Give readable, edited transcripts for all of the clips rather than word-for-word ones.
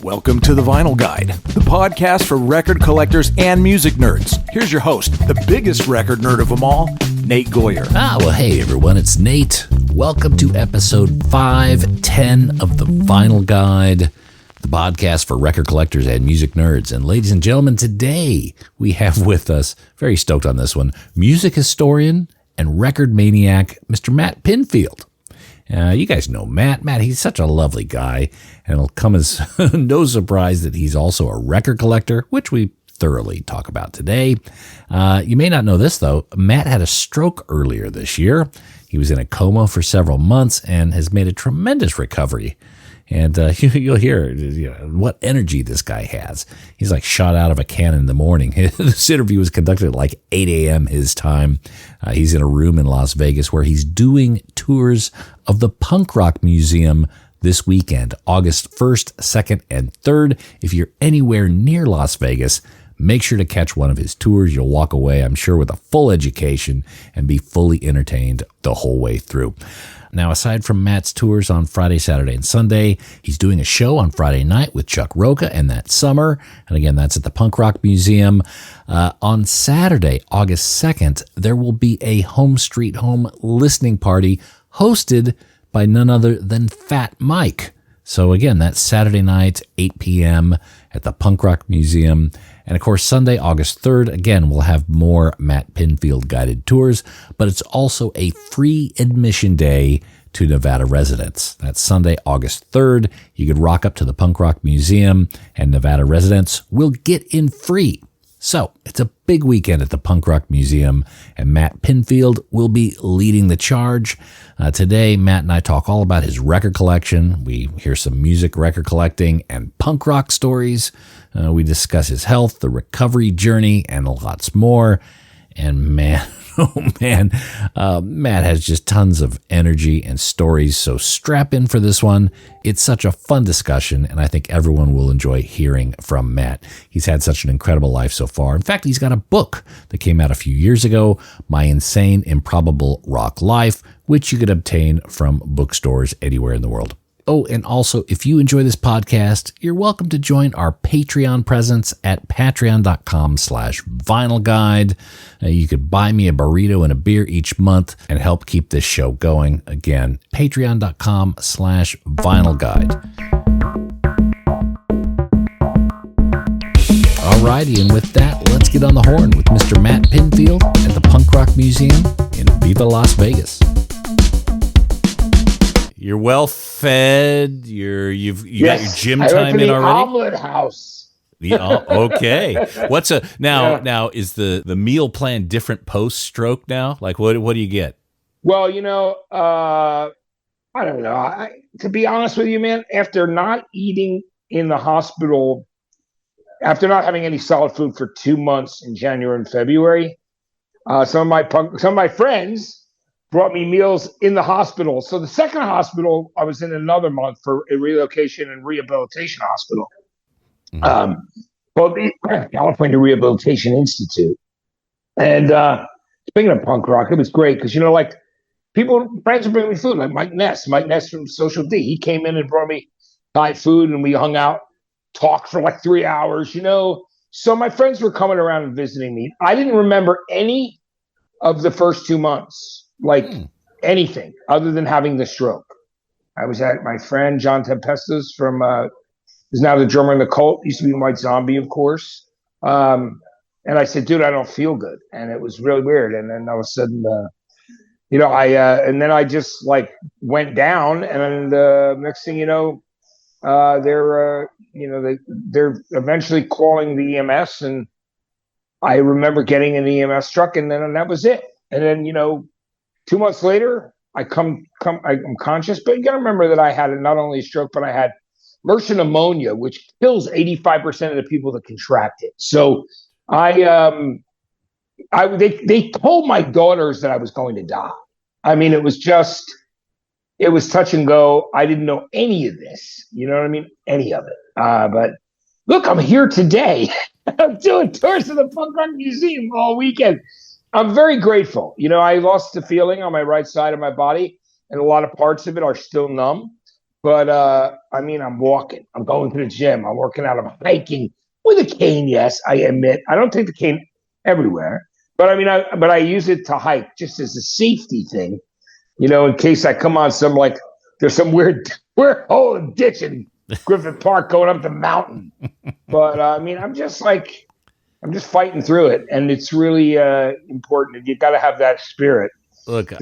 Welcome to The Vinyl Guide, the podcast for record collectors and music nerds. Here's your host, the biggest record nerd of them all, Nate Goyer. Well, hey everyone, it's Nate. Welcome to episode 510 of The Vinyl Guide, the podcast for record collectors and music nerds. And ladies and gentlemen, today we have with us, very stoked on this one, music historian and record maniac, Mr. Matt Pinfield. You guys know Matt. Matt, he's such a lovely guy, and it'll come as no surprise that he's also a record collector, which we thoroughly talk about today. You may not know this, though. Matt had a stroke earlier this year. He was in a coma for several months and has made a tremendous recovery. And you'll hear what energy this guy has. He's like shot out of a cannon in the morning. This interview was conducted at like 8 a.m. his time. He's in a room in Las Vegas where he's doing tours of the Punk Rock Museum this weekend, August 1st, 2nd, and 3rd. If you're anywhere near Las Vegas, make sure to catch one of his tours. You'll walk away, I'm sure, with a full education and be fully entertained the whole way through. Now, aside from Matt's tours on Friday, Saturday, and Sunday, he's doing a show on Friday night with Chuck Roca and That Summer. And again, that's at the Punk Rock Museum. On Saturday, August 2nd, there will be a Home Street Home listening party hosted by none other than Fat Mike. So again, that's Saturday night, 8 p.m. at the Punk Rock Museum. And of course, Sunday, August 3rd, again, we'll have more Matt Pinfield guided tours, but it's also a free admission day to Nevada residents. That's Sunday, August 3rd. You could rock up to the Punk Rock Museum, and Nevada residents will get in free. So it's a big weekend at the Punk Rock Museum, and Matt Pinfield will be leading the charge. Today, Matt and I talk all about his record collection. We hear some music record collecting and punk rock stories. We discuss his health, the recovery journey, and lots more. And man, oh man, Matt has just tons of energy and stories, so strap in for this one. It's such a fun discussion, and I think everyone will enjoy hearing from Matt. He's had such an incredible life so far. In fact, he's got a book that came out a few years ago, My Insane Improbable Rock Life, which you could obtain from bookstores anywhere in the world. Oh, and also, if you enjoy this podcast, you're welcome to join our Patreon presence at patreon.com/vinylguide. You could buy me a burrito and a beer each month and help keep this show going. Again, patreon.com/vinylguide. Alrighty, and with that, let's get on the horn with Mr. Matt Pinfield at the Punk Rock Museum in Viva Las Vegas. You're well fed. You got your gym time in already. Omelet house. Okay. Now is the meal plan different post stroke now? Like what do you get? Well, I don't know. To be honest with you, man, after not eating in the hospital, after not having any solid food for 2 months in January and February, some of my friends brought me meals in the hospital. So the second hospital, I was in another month for a relocation and rehabilitation hospital. Called the California Rehabilitation Institute. And speaking of punk rock, it was great because, friends would bring me food, like Mike Ness from Social D. He came in and brought me Thai food, and we hung out, talked for like 3 hours, So my friends were coming around and visiting me. I didn't remember any of the first 2 months. Anything other than having the stroke. I was at my friend John Tempesta's from is now the drummer in the Cult, used to be White Zombie, of course. And I said, dude, I don't feel good. And it was really weird. And then all of a sudden, and then I just like went down, and next thing you know, they're eventually calling the EMS, and I remember getting an EMS truck, and that was it. And then 2 months later, I'm conscious, but you got to remember that I had not only a stroke, but I had MRSA pneumonia, which kills 85% of the people that contract it. So they told my daughters that I was going to die. I mean, it was touch and go. I didn't know any of this. You know what I mean? Any of it. But look, I'm here today. I'm doing tours of the Punk Rock Museum all weekend. I'm very grateful. I lost the feeling on my right side of my body, and a lot of parts of it are still numb. But I mean, I'm walking. I'm going to the gym. I'm working out. I'm hiking with a cane. Yes, I admit. I don't take the cane everywhere, but I mean, I use it to hike just as a safety thing. In case I come on some like there's some weird hole and ditch in Griffith Park going up the mountain. But I mean, I'm just fighting through it, and it's really important. You got to have that spirit. Look,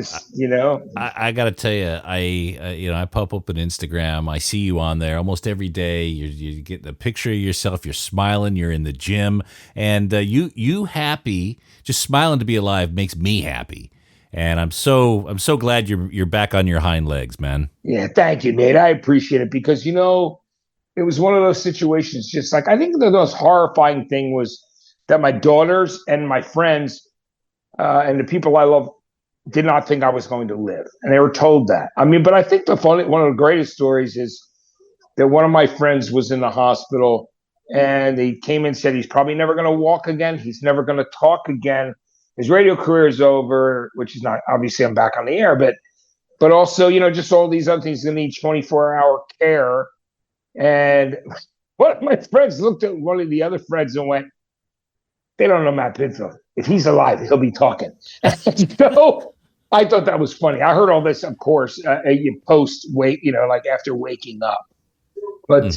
I got to tell you, I pop up on Instagram. I see you on there almost every day. You get the picture of yourself. You're smiling. You're in the gym, and you happy. Just smiling to be alive makes me happy. And I'm so glad you're back on your hind legs, man. Yeah, thank you, Nate. I appreciate it because it was one of those situations. Just like I think the most horrifying thing was that my daughters and my friends and the people I love did not think I was going to live. And they were told that. I mean, but I think one of the greatest stories is that one of my friends was in the hospital and he came in and said he's probably never going to walk again. He's never going to talk again. His radio career is over, which is not, obviously I'm back on the air, but also, just all these other things that need 24-hour care. And one of my friends looked at one of the other friends and went, they don't know Matt Pinfield. If he's alive, he'll be talking. So I thought that was funny. I heard all this, of course, like after waking up. But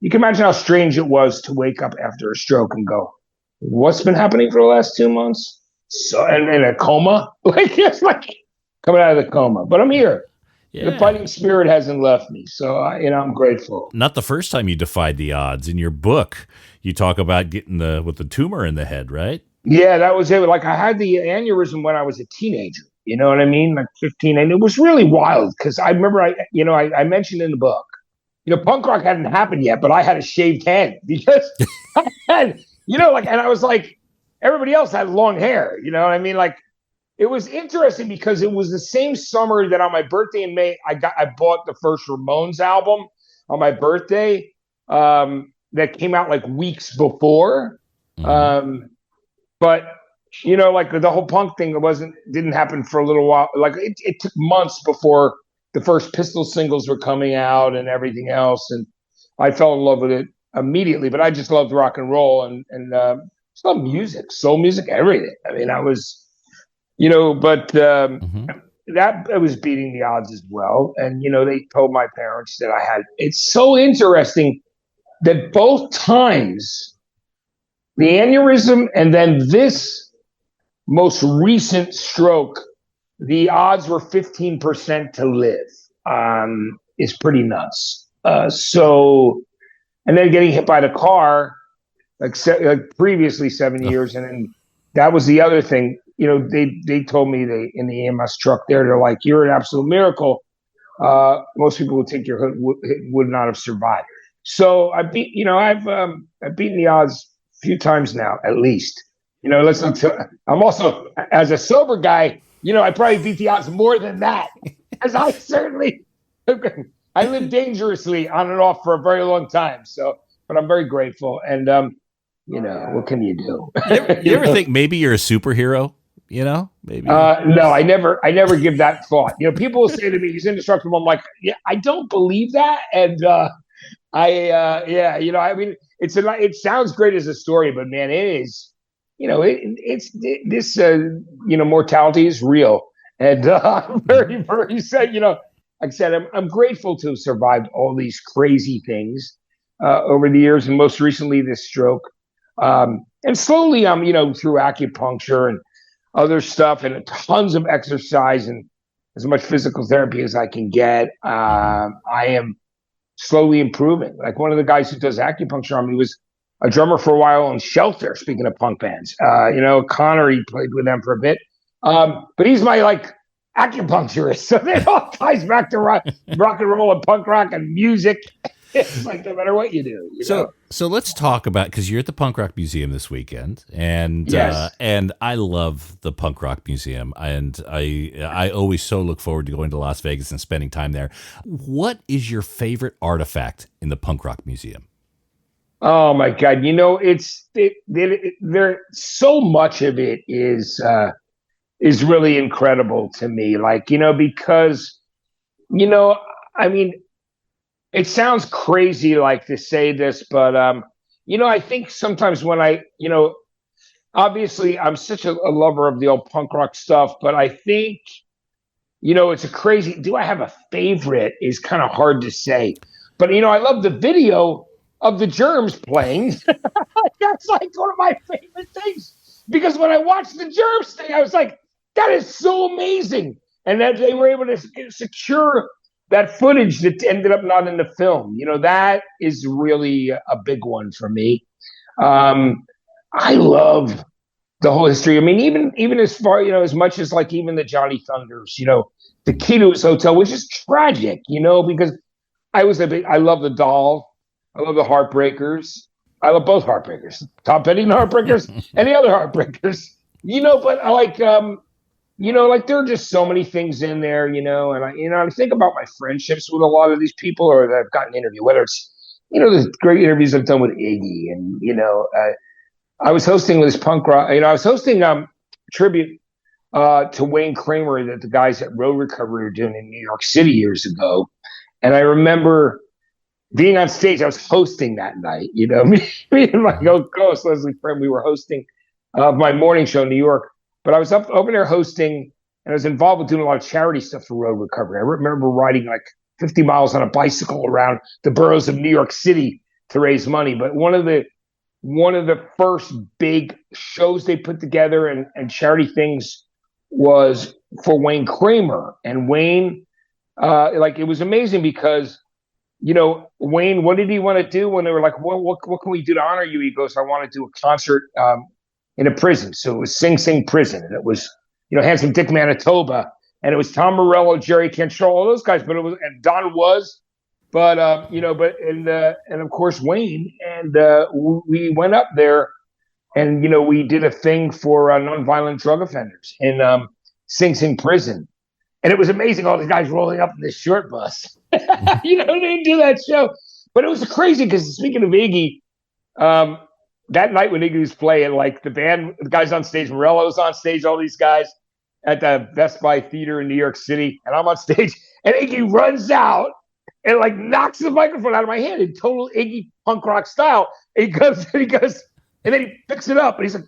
you can imagine how strange it was to wake up after a stroke and go, what's been happening for the last 2 months? So, and in a coma? It's like coming out of the coma. But I'm here. Yeah. The fighting spirit hasn't left me. So, I'm grateful. Not the first time you defied the odds. In your book, you talk about getting with the tumor in the head, right? Yeah, that was it. Like I had the aneurysm when I was a teenager. You know what I mean? Like 15. And it was really wild because I remember I mentioned in the book, punk rock hadn't happened yet, but I had a shaved head because I had, and I was like, everybody else had long hair. You know what I mean? Like it was interesting because it was the same summer that on my birthday in May, I bought the first Ramones album on my birthday that came out like weeks before. Mm-hmm. But like the whole punk thing didn't happen for a little while. Like it took months before the first Pistol singles were coming out and everything else. And I fell in love with it immediately, but I just loved rock and roll and just love music, soul music, everything. I mean, I was, but that I was beating the odds as well. And, they told my parents that I had, it's so interesting that both times the aneurysm and then this most recent stroke, the odds were 15% to live. Is pretty nuts. And then getting hit by the car, like previously 7 years, and then that was the other thing. They told me in the EMS truck there, they're like, "You're an absolute miracle. Most people would think your hood would not have survived." So I've beaten the odds a few times now, at least. Let's not. I'm also, as a sober guy, I probably beat the odds more than that, as I certainly. I lived dangerously on and off for a very long time. So, but I'm very grateful. And, what can you do? You ever think maybe you're a superhero? Maybe. No, I never give that thought. People will say to me, he's indestructible. I'm like, yeah, I don't believe that. And, I mean, it sounds great as a story, but man, it is, mortality is real. And, very, very sad, like I said, I'm grateful to have survived all these crazy things over the years, and most recently this stroke. And slowly, I'm through acupuncture and other stuff, and tons of exercise and as much physical therapy as I can get. I am slowly improving. Like one of the guys who does acupuncture on me was a drummer for a while on Shelter. Speaking of punk bands, Connor, he played with them for a bit, but he's my acupuncturist. So it all ties back to rock and roll and punk rock and music. It's like no matter what you do. So let's talk about, because you're at the Punk Rock Museum this weekend, and yes. And I love the Punk Rock Museum, and I always so look forward to going to Las Vegas and spending time there. What is your favorite artifact in the Punk Rock Museum? Oh my God! There so much of it is really incredible to me. Because I mean, it sounds crazy like to say this, but I think sometimes when obviously I'm such a lover of the old punk rock stuff, but I think, it's a crazy, do I have a favorite is kind of hard to say. But, I love the video of the Germs playing. That's like one of my favorite things. Because when I watched the Germs thing, I was like, that is so amazing. And that they were able to secure that footage that ended up not in the film. That is really a big one for me. I love the whole history. I mean, even as far, as much as like even the Johnny Thunders, the Key to His Hotel, which is tragic, because I love the Doll. I love the Heartbreakers. I love both Heartbreakers, Tom Petty and Heartbreakers, and the other Heartbreakers, but I like, like there are just so many things in there, and I think about my friendships with a lot of these people or that I've gotten interviewed, whether it's, the great interviews I've done with Iggy and, I was hosting this punk rock, I was hosting tribute to Wayne Kramer that the guys at Road Recovery were doing in New York City years ago. And I remember being on stage. I was hosting that night, me and my co-host, Leslie Friend, we were hosting my morning show in New York. But I was up over there hosting, and I was involved with doing a lot of charity stuff for Road Recovery. I remember riding like 50 miles on a bicycle around the boroughs of New York City to raise money. But one of the first big shows they put together and charity things was for Wayne Kramer. And Wayne, it was amazing because, Wayne, what did he want to do when they were like, what can we do to honor you? He goes, I want to do a concert in a prison. So it was Sing Sing Prison. And it was, Handsome Dick Manitoba. And it was Tom Morello, Jerry Cantrell, all those guys. But it was, and Don was, but, and of course, Wayne. And we went up there and, we did a thing for nonviolent drug offenders in Sing Sing Prison. And it was amazing, all the guys rolling up in this short bus. They didn't do that show. But it was crazy because speaking of Iggy, that night when Iggy was playing, like the band, the guys on stage, Morello's on stage, all these guys at the Best Buy Theater in New York City, and I'm on stage, and Iggy runs out and like knocks the microphone out of my hand in total Iggy punk rock style. And he goes, and then he picks it up, and he's like,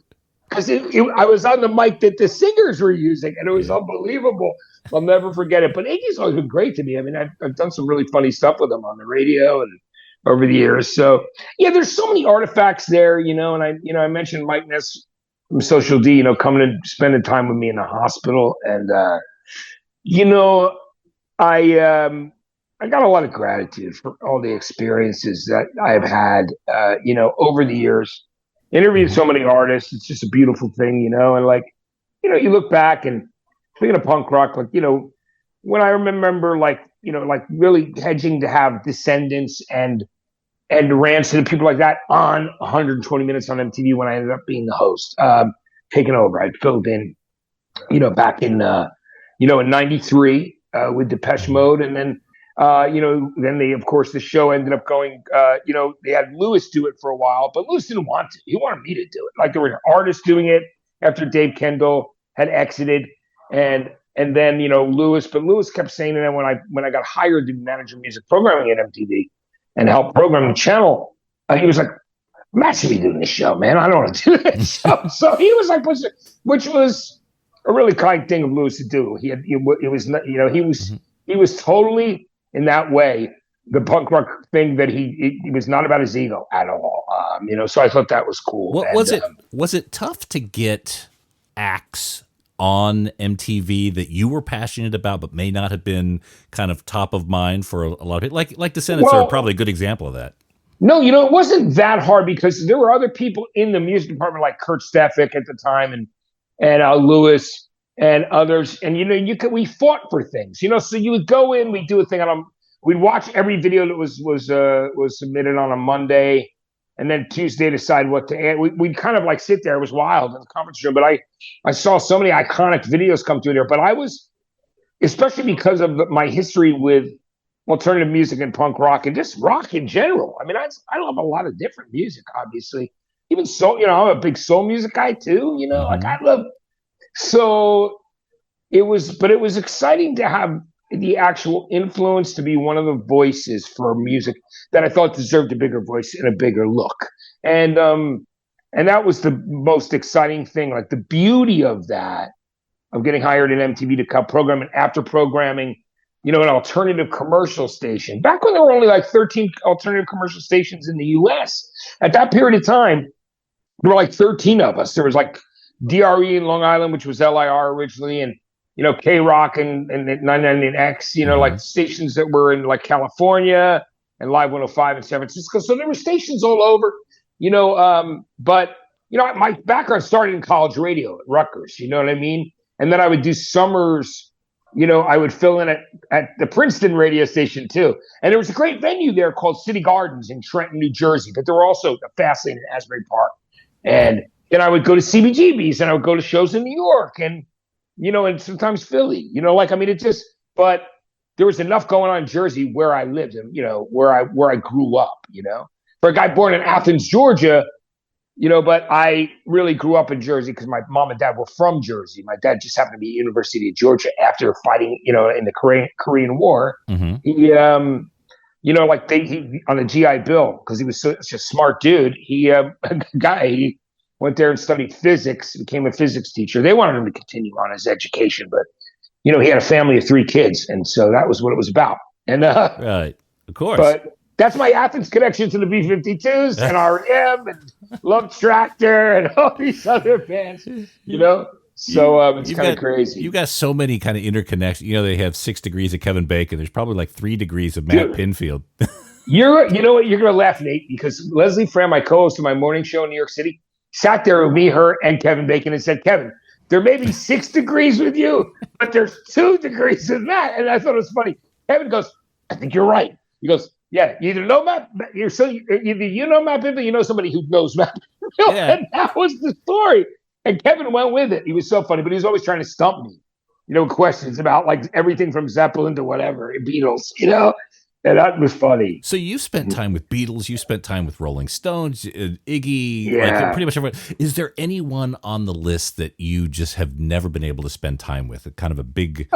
because I was on the mic that the singers were using, and it was unbelievable. I'll never forget it. But Iggy's always been great to me. I mean, I've done some really funny stuff with him on the radio and over the years. So yeah, there's so many artifacts there, and I mentioned Mike Ness from Social D, coming and spending time with me in the hospital. And, I got a lot of gratitude for all the experiences that I've had, over the years. Interviewed so many artists. It's just a beautiful thing, and like, you look back and speaking of punk rock, like, when I remember like really hedging to have Descendants and Rancid and people like that on 120 Minutes on MTV when I ended up being the host, taking over. I filled in, back in, in 93 with Depeche Mode. And then, then of course, the show ended up going, they had Lewis do it for a while, but Lewis didn't want to. He wanted me to do it. Like there were artists doing it after Dave Kendall had exited. And then, Lewis kept saying that when I got hired to manage music programming at MTV and help program the channel, he was like, Matt should be doing this show, man. I don't want to do this show. So he was like, which was a really kind thing of Lewis to do. He was totally in that way the punk rock thing that he was not about his ego at all. So I thought that was cool. Was it tough to get acts on MTV that you were passionate about, but may not have been kind of top of mind for a lot of people? Like Descendants are probably a good example of that. No, it wasn't that hard because there were other people in the music department like Kurt Stefik at the time and Lewis and others. And, we fought for things, so you would go in, we'd do a thing we'd watch every video that was submitted on a Monday, and then Tuesday decide what to add. We'd kind of like sit there. It was wild in the conference room, but I saw so many iconic videos come through there. But I was, especially because of my history with alternative music and punk rock and just rock in general. I mean, I love a lot of different music, obviously. Even soul, I'm a big soul music guy too, like I love. So it was exciting to have the actual influence to be one of the voices for music that I thought deserved a bigger voice and a bigger look. And that was the most exciting thing. Like the beauty of that, of getting hired at MTV to cut programming after programming, an alternative commercial station. Back when there were only like 13 alternative commercial stations in the US, at that period of time, there were like 13 of us. There was like DRE in Long Island, which was LIR originally, and K-Rock and 998X, like stations that were in like California and Live 105 in San Francisco. So there were stations all over, but my background started in college radio at Rutgers, you know what I mean? And then I would do summers, I would fill in at the Princeton radio station too. And there was a great venue there called City Gardens in Trenton, New Jersey, but there were also a Fastlane in Asbury Park. And then I would go to CBGB's and I would go to shows in New York and sometimes Philly, but there was enough going on in Jersey where I lived and, where I grew up, for a guy born in Athens, Georgia, but I really grew up in Jersey because my mom and dad were from Jersey. My dad just happened to be at University of Georgia after fighting, in the Korean War. Mm-hmm. He, on the GI Bill, because he was such a smart dude, he went there and studied physics, became a physics teacher. They wanted him to continue on his education, but he had a family of 3 kids, and so that was what it was about. And right, of course. But that's my Athens connection to the B-52s and R.E.M. and Love Tractor and all these other bands, So it's kind of crazy. You got so many kind of interconnections. They have 6 degrees of Kevin Bacon. There's probably like 3 degrees of Matt Pinfield. You know what? You're gonna laugh, Nate, because Leslie Fran, my co-host of my morning show in New York City, sat there with me, her, and Kevin Bacon and said, "Kevin, there may be 6 degrees with you, but there's 2 degrees with Matt." And I thought it was funny. Kevin goes, "I think you're right." He goes, "Yeah, you either know Matt, either you know Matt Pinfield, you know somebody who knows Matt Pinfield." Yeah. And that was the story. And Kevin went with it. He was so funny, but he was always trying to stump me, questions about like everything from Zeppelin to whatever, Beatles, And that was funny. So you spent time with Beatles, you spent time with Rolling Stones, Iggy, pretty much everyone. Is there anyone on the list that you just have never been able to spend time with? Kind of a big...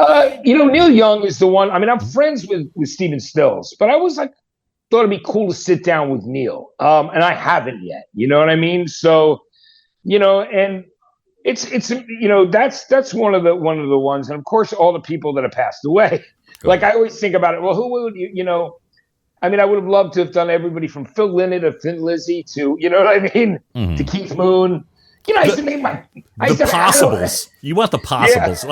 Neil Young is the one. I mean, I'm friends with Stephen Stills, but I was like, thought it'd be cool to sit down with Neil. And I haven't yet, you know what I mean? So, and it's that's one of the ones. And of course, all the people that have passed away. Like I always think about it. Well, who would I mean, I would have loved to have done everybody from Phil Lynott to Thin Lizzy to, you know what I mean, to Keith Moon. I used to make the possibles. You want the possibles,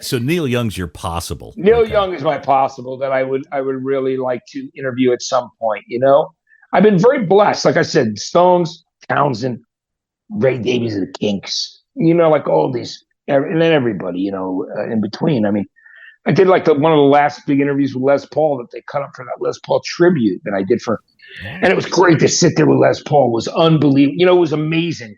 So Neil Young's your possible. Neil Young is my possible that I would really like to interview at some point. I've been very blessed. Like I said, Stones, Townsend, Ray Davies of the Kinks. Like all these, and then everybody. In between. I mean. I did like one of the last big interviews with Les Paul that they cut up for that Les Paul tribute that I did and it was great to sit there with Les Paul. It was unbelievable. It was amazing.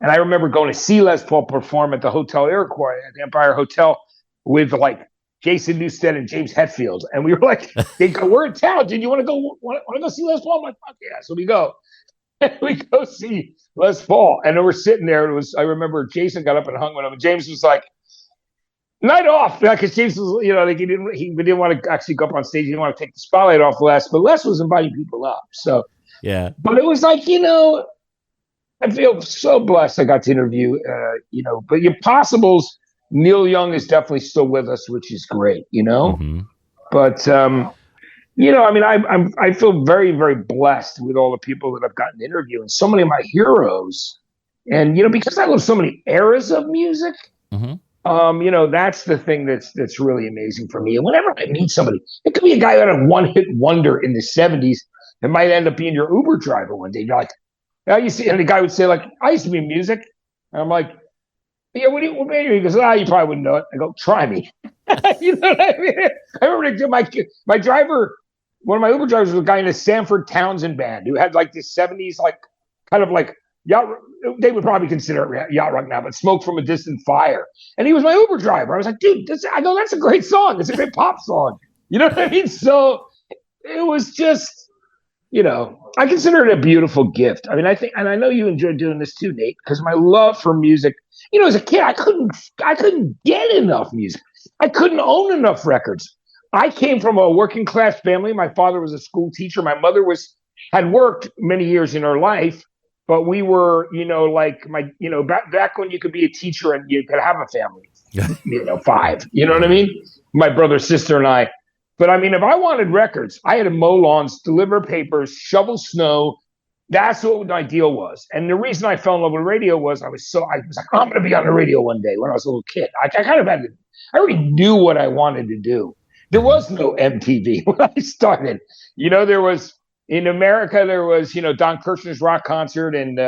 And I remember going to see Les Paul perform at the Hotel Iroquois at the Empire Hotel with like Jason Newsted and James Hetfield. And we were like, they go, "We're in town. Did you want to go see Les Paul?" I'm like, "Fuck yeah." So we go. And we go see Les Paul. And then we're sitting there. I remember Jason got up and hung with him. And James was like, "Night off," because James was, like he didn't want to actually go up on stage. He didn't want to take the spotlight off Les, but Les was inviting people up. So yeah, but it was like, I feel so blessed I got to interview, but your possibles, Neil Young is definitely still with us, which is great, Mm-hmm. But I mean, I feel very, very blessed with all the people that I've gotten to interview and so many of my heroes, and because I love so many eras of music. Mm-hmm. That's the thing that's really amazing for me. And whenever I meet somebody, it could be a guy who had a one-hit wonder in the 70s that might end up being your Uber driver one day. You're like, and the guy would say, like, "I used to be in music." And I'm like, "Yeah, what made you?" He goes, "You probably wouldn't know it." I go, "Try me." You know what I mean? I remember my driver, one of my Uber drivers was a guy in a Sanford Townsend band who had like this 70s, like kind of like yacht. They would probably consider it yacht rock now, but "Smoke from a Distant Fire." And he was my Uber driver. I was like, "Dude, that's a great song. It's a great pop song." You know what I mean? So it was just, I consider it a beautiful gift. I mean, I think, and I know you enjoy doing this too, Nate, because my love for music, as a kid, I couldn't get enough music. I couldn't own enough records. I came from a working class family. My father was a school teacher. My mother had worked many years in her life, but we were, back when you could be a teacher and you could have a family, 5, you know what I mean? My brother, sister, and I. But I mean, if I wanted records, I had to mow lawns, deliver papers, shovel snow. That's what my deal was. And the reason I fell in love with radio was I was like, I'm going to be on the radio one day when I was a little kid. I already knew what I wanted to do. There was no MTV when I started. There was, in America, there was, Don Kirshner's rock concert and,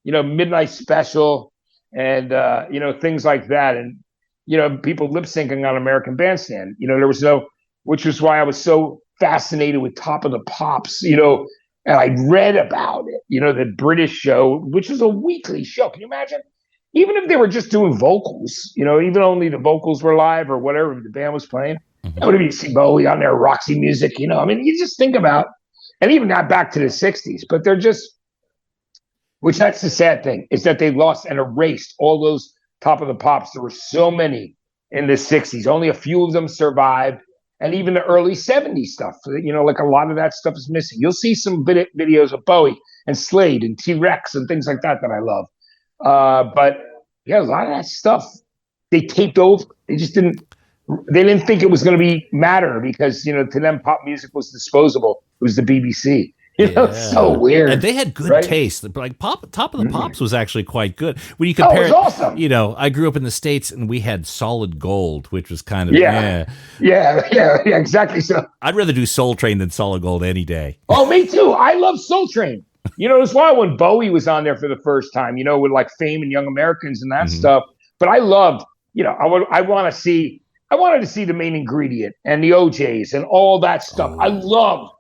Midnight Special and, things like that. And, people lip syncing on American Bandstand. There was no, which was why I was so fascinated with Top of the Pops, and I read about it, the British show, which was a weekly show. Can you imagine? Even if they were just doing vocals, even only the vocals were live or whatever the band was playing, that would be see Bowie on there, Roxy Music, I mean, you just think about, and even not back to the 60s, but they're just, which that's the sad thing, is that they lost and erased all those Top of the Pops. There were so many in the 60s. Only a few of them survived. And even the early 70s stuff, like a lot of that stuff is missing. You'll see some videos of Bowie and Slade and T-Rex and things like that I love. But yeah, a lot of that stuff, they taped over. They didn't think it was going to matter because, to them, pop music was disposable. It was the BBC. It's so weird. And they had good taste. Like Top of the Pops was actually quite good. When you compare it was awesome. I grew up in the States and we had Solid Gold, which was kind of yeah, exactly. So I'd rather do Soul Train than Solid Gold any day. Oh, me too. I love Soul Train. That's why when Bowie was on there for the first time, with like Fame and Young Americans and that stuff. But I loved, I wanted to see the Main Ingredient and the OJs and all that stuff. I loved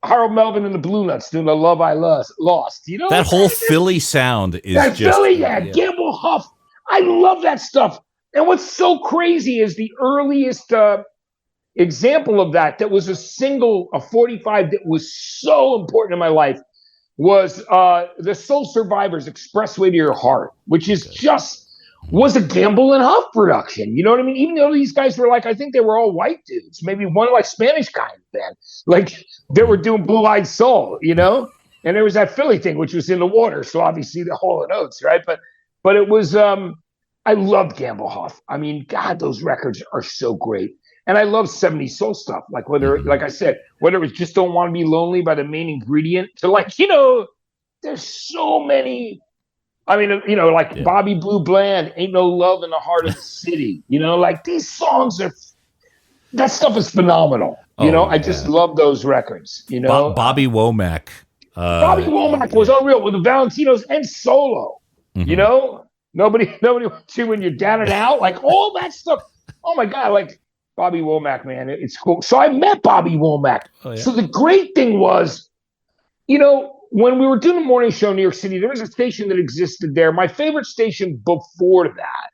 Harold Melvin and the Blue Nuts doing The Love I Lost. That whole Philly sound is that just... Philly, Gamble Huff. I love that stuff. And what's so crazy is the earliest example of that was a single, a 45 that was so important in my life was the Soul Survivors Expressway to Your Heart, which is was a Gamble and Huff production. You know what I mean? Even though these guys were I think they were all white dudes, maybe one Spanish guy in the band. Like they were doing Blue Eyed Soul, and there was that Philly thing, which was in the water. So obviously the Hall & Oates, right? But it was, I loved Gamble Huff. I mean, God, those records are so great. And I love 70s soul stuff. Like like I said, whether it was Just Don't Want to Be Lonely by the Main Ingredient to there's so many. I mean, Bobby Blue Bland, Ain't No Love in the Heart of the City. These songs that stuff is phenomenal. I just love those records. Bobby Womack. Bobby Womack was unreal with the Valentinos and solo. Nobody wants you when you're down and out. Like all that stuff. Oh my God! Bobby Womack, man, it's cool. So I met Bobby Womack. So the great thing was, when we were doing the morning show in New York City, there was a station that existed there. My favorite station before that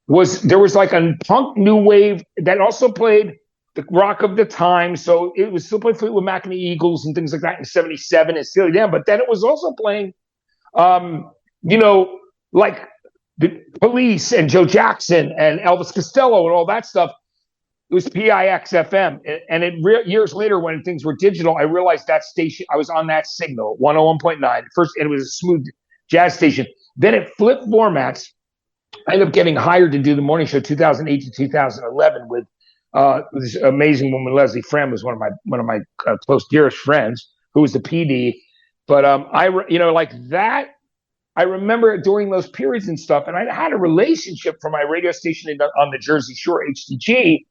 was a punk new wave that also played the rock of the time. So it was still playing Fleetwood Mac and the Eagles and things like that in 77 and Steely Dan. But then it was also playing, like the Police and Joe Jackson and Elvis Costello and all that stuff. It was PIX FM. And years later, when things were digital, I realized that station, I was on that signal, 101.9. First, and it was a smooth jazz station. Then it flipped formats. I ended up getting hired to do the morning show 2008 to 2011 with this amazing woman, Leslie Fram, was one of my close, dearest friends, who was the PD. But I remember during those periods and stuff, and I had a relationship from my radio station on the Jersey Shore, HDG,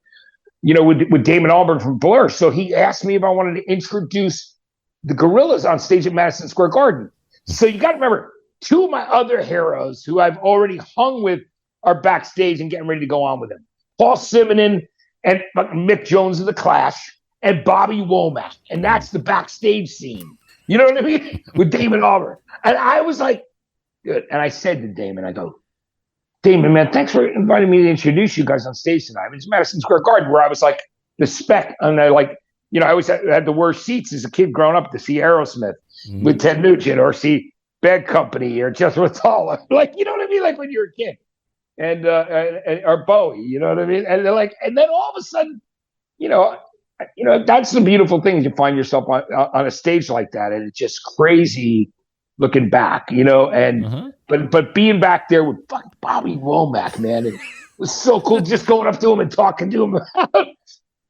with Damon Albarn from Blur. So he asked me if I wanted to introduce the Gorillaz on stage at Madison Square Garden. So you got to remember, two of my other heroes who I've already hung with are backstage and getting ready to go on with him. Paul Simonon and Mick Jones of The Clash and Bobby Womack. And that's the backstage scene. You know what I mean? With Damon Albarn. And I was like, good. And I said to Damon, I go, Damon, man, thanks for inviting me to introduce you guys on stage tonight. It's Madison Square Garden, where I was like the spec, and I always had the worst seats as a kid growing up to see Aerosmith with Ted Nugent or see Bad Company or Jethro Tull. You know what I mean? Like when you're a kid. or Bowie, you know what I mean? And they're like, and then all of a sudden, you know, that's the beautiful thing. You find yourself on a stage like that, and it's just crazy looking back, you know. And but being back there with fucking Bobby Womack, man, it was so cool. Just going up to him and talking to him about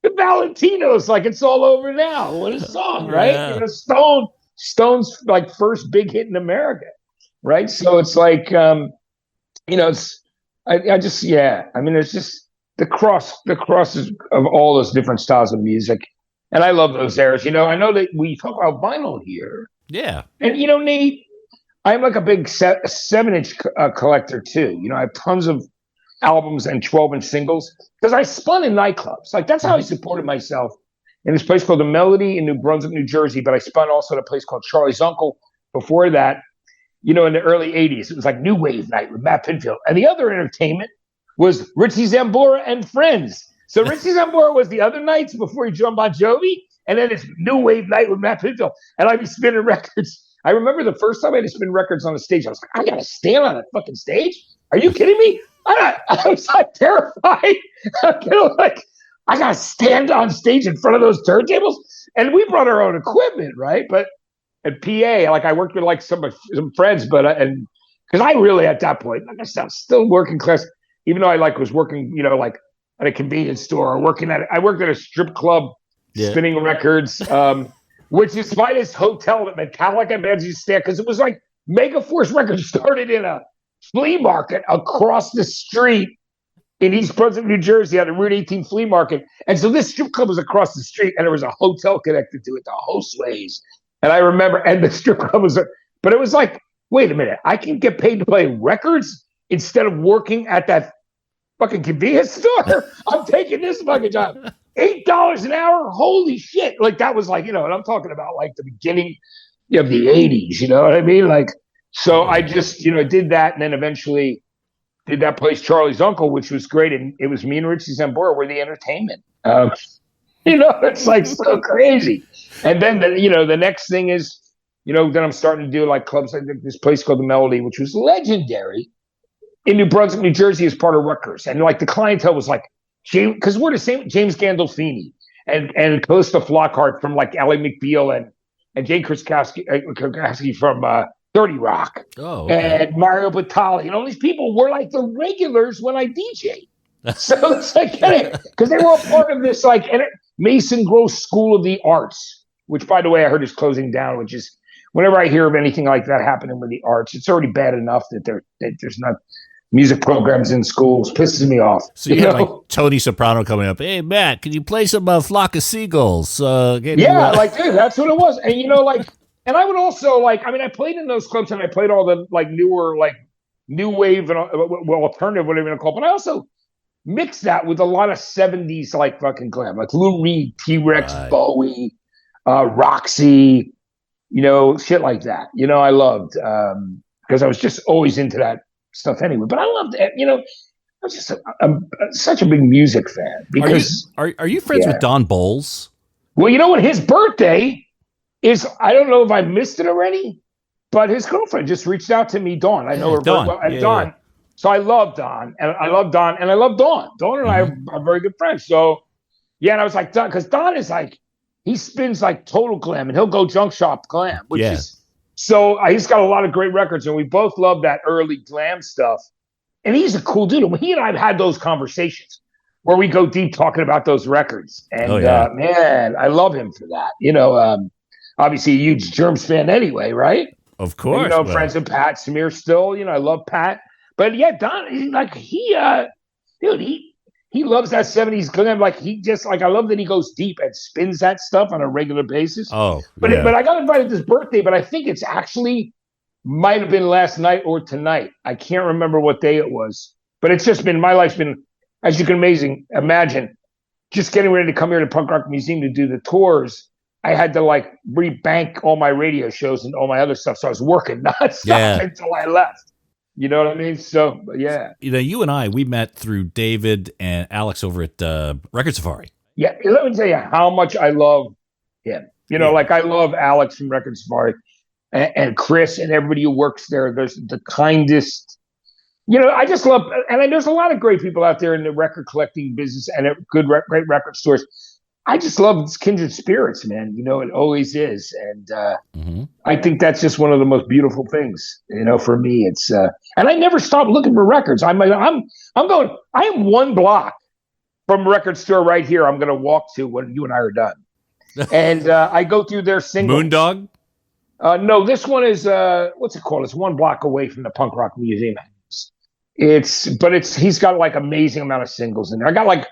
the Valentinos, like it's all over now. What a song, right? Yeah. You know, Stone's like first big hit in America, right? So it's like, you know, it's I just I mean, it's just the crosses of all those different styles of music, and I love those eras. You know, I know that we talk about vinyl here, and you know, Nate, I'm like a big 7-inch collector too. You know, I have tons of albums and 12-inch singles because I spun in nightclubs. Like that's how I supported myself in this place called the Melody in New Brunswick, New Jersey. But I spun also at a place called Charlie's Uncle before that. You know, in the early 80s, it was like New Wave Night with Matt Pinfield. And the other entertainment was Richie Zambora and Friends. So Richie Zambora was the other nights before he joined Bon Jovi. And then it's New Wave Night with Matt Pinfield. And I'd be spinning records. I remember the first time I had to spin records on a stage, I was like, I got to stand on that fucking stage? Are you kidding me? I was like terrified. Like, I got to stand on stage in front of those turntables. And we brought our own equipment, right? But at PA, like I worked with like some friends, but and because I really at that point, like I said, I'm still working class, even though I like was working, you know, like at a convenience store or I worked at a strip club spinning records, which is the finest hotel that Metallica bands used to stay at because it was like Megaforce Records started in a flea market across the street in East Brunswick, New Jersey, at a Route 18 flea market. And so this strip club was across the street, and there was a hotel connected to it, the Hosteways. And I remember, and the strip club was, but it was like, wait a minute, I can get paid to play records instead of working at that fucking convenience store? I'm taking this fucking job. $8 an hour? Holy shit. Like, that was like, you know, and I'm talking about like the beginning of the 80s, you know what I mean? Like, so I just, you know, did that, and then eventually did that place, Charlie's Uncle, which was great. And it was me and Richie Zambora were the entertainment. You know, it's like so crazy. And then, the next thing is, you know, then I'm starting to do like clubs like this place called the Melody, which was legendary in New Brunswick, New Jersey, as part of Rutgers. And like the clientele was like, because we're the same, James Gandolfini and Calista Flockhart from like Ally McBeal and Jane Krakowski from 30 Rock. Oh, okay. And Mario Batali. And all these people were like the regulars when I DJ. So it's like, because they were all part of this like Mason Gross School of the Arts, which, by the way, I heard is closing down, which is, whenever I hear of anything like that happening with the arts, it's already bad enough that there's not music programs in schools. Pisses me off. So you have like Tony Soprano coming up. Hey, Matt, can you play some Flock of Seagulls? Like, dude, that's what it was. And, you know, like, and I would also, like, I mean, I played in those clubs and I played all the, like, newer, like, new wave and, alternative, whatever you want to call it. But I also mixed that with a lot of 70s, like, fucking glam. Like Lou Reed, T-Rex, right. Bowie, Roxy, you know, shit like that. You know, I loved, because I was just always into that stuff anyway. But I loved it, you know. I'm just such a big music fan. Because are you friends with Don Bowles? Well, you know what? His birthday is, I don't know if I missed it already, but his girlfriend just reached out to me, Dawn. I know her very well. And Dawn. So I love Dawn, and I love Dawn, and I love Dawn. Dawn and I are very good friends. So, yeah, and I was like, Dawn, because Dawn is like, he spins like total glam, and he'll go junk shop glam, which is, so he's got a lot of great records, and we both love that early glam stuff. And he's a cool dude. And he and I have had those conversations where we go deep talking about those records. And man, I love him for that. You know, obviously a huge Germs fan anyway, right? Of course. And, you know, friends with Pat Smear still. You know, I love Pat. But yeah, Don, like he loves that 70s glam. Like he just, like, I love that he goes deep and spins that stuff on a regular basis. Oh, but I got invited to his birthday, but I think it's actually might have been last night or tonight. I can't remember what day it was, but it's just been, my life's been, as you can imagine, just getting ready to come here to Punk Rock Museum to do the tours. I had to like rebank all my radio shows and all my other stuff. So I was working nonstop until I left. You know what I mean? So, yeah. You know, you and I, we met through David and Alex over at Record Safari. Yeah. Let me tell you how much I love him. You know, like I love Alex from Record Safari and Chris and everybody who works there. There's the kindest, I just love, and there's a lot of great people out there in the record collecting business and at great record stores. I just love its kindred spirits, man. It always is. And I think that's just one of the most beautiful things, for me. It's, and I never stop looking for records. I'm going, I am one block from a record store right here. I'm going to walk to when you and I are done. And I go through their singles. Moondog? No, this one is, what's it called? It's one block away from the Punk Rock Museum. He's got like amazing amount of singles in there.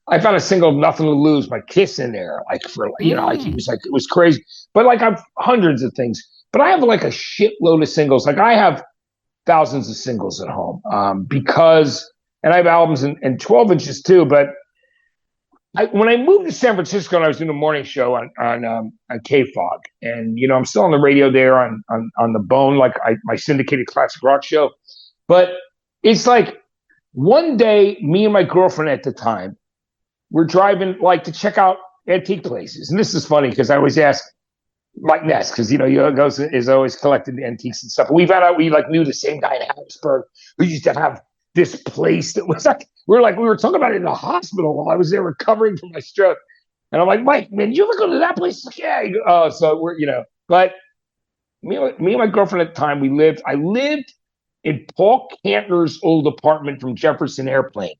I found a single of Nothing to Lose by Kiss in there, it was crazy. But like I've hundreds of things, but I have like a shitload of singles. Like I have thousands of singles at home and I have albums and 12 inches too. But when I moved to San Francisco and I was doing a morning show on KFOG, and I'm still on the radio there on the Bone, like my syndicated classic rock show. But it's like one day, me and my girlfriend at the time, we're driving like to check out antique places. And this is funny because I always ask Mike Ness, because is always collecting the antiques and stuff. We found out we like knew the same guy in Harrisburg who used to have this place that was like we were talking about it in the hospital while I was there recovering from my stroke. And I'm like, Mike, man, you ever go to that place? Like, yeah. So we're but me and my girlfriend at the time, I lived in Paul Kantner's old apartment from Jefferson Airplane.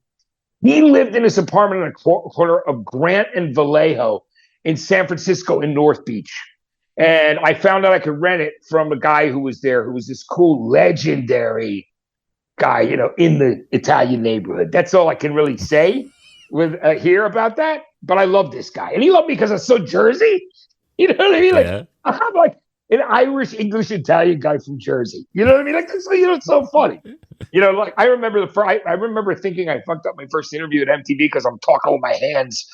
He lived in his apartment on a corner of Grant and Vallejo in San Francisco in North Beach. And I found out I could rent it from a guy who was there, who was this cool, legendary guy, in the Italian neighborhood. That's all I can really say here about that. But I love this guy. And he loved me because I'm so Jersey. You know what I mean? Like, I'm like an Irish, English, Italian guy from Jersey. You know what I mean? Like, it's so funny. Like I remember I remember thinking I fucked up my first interview at MTV because I'm talking with my hands.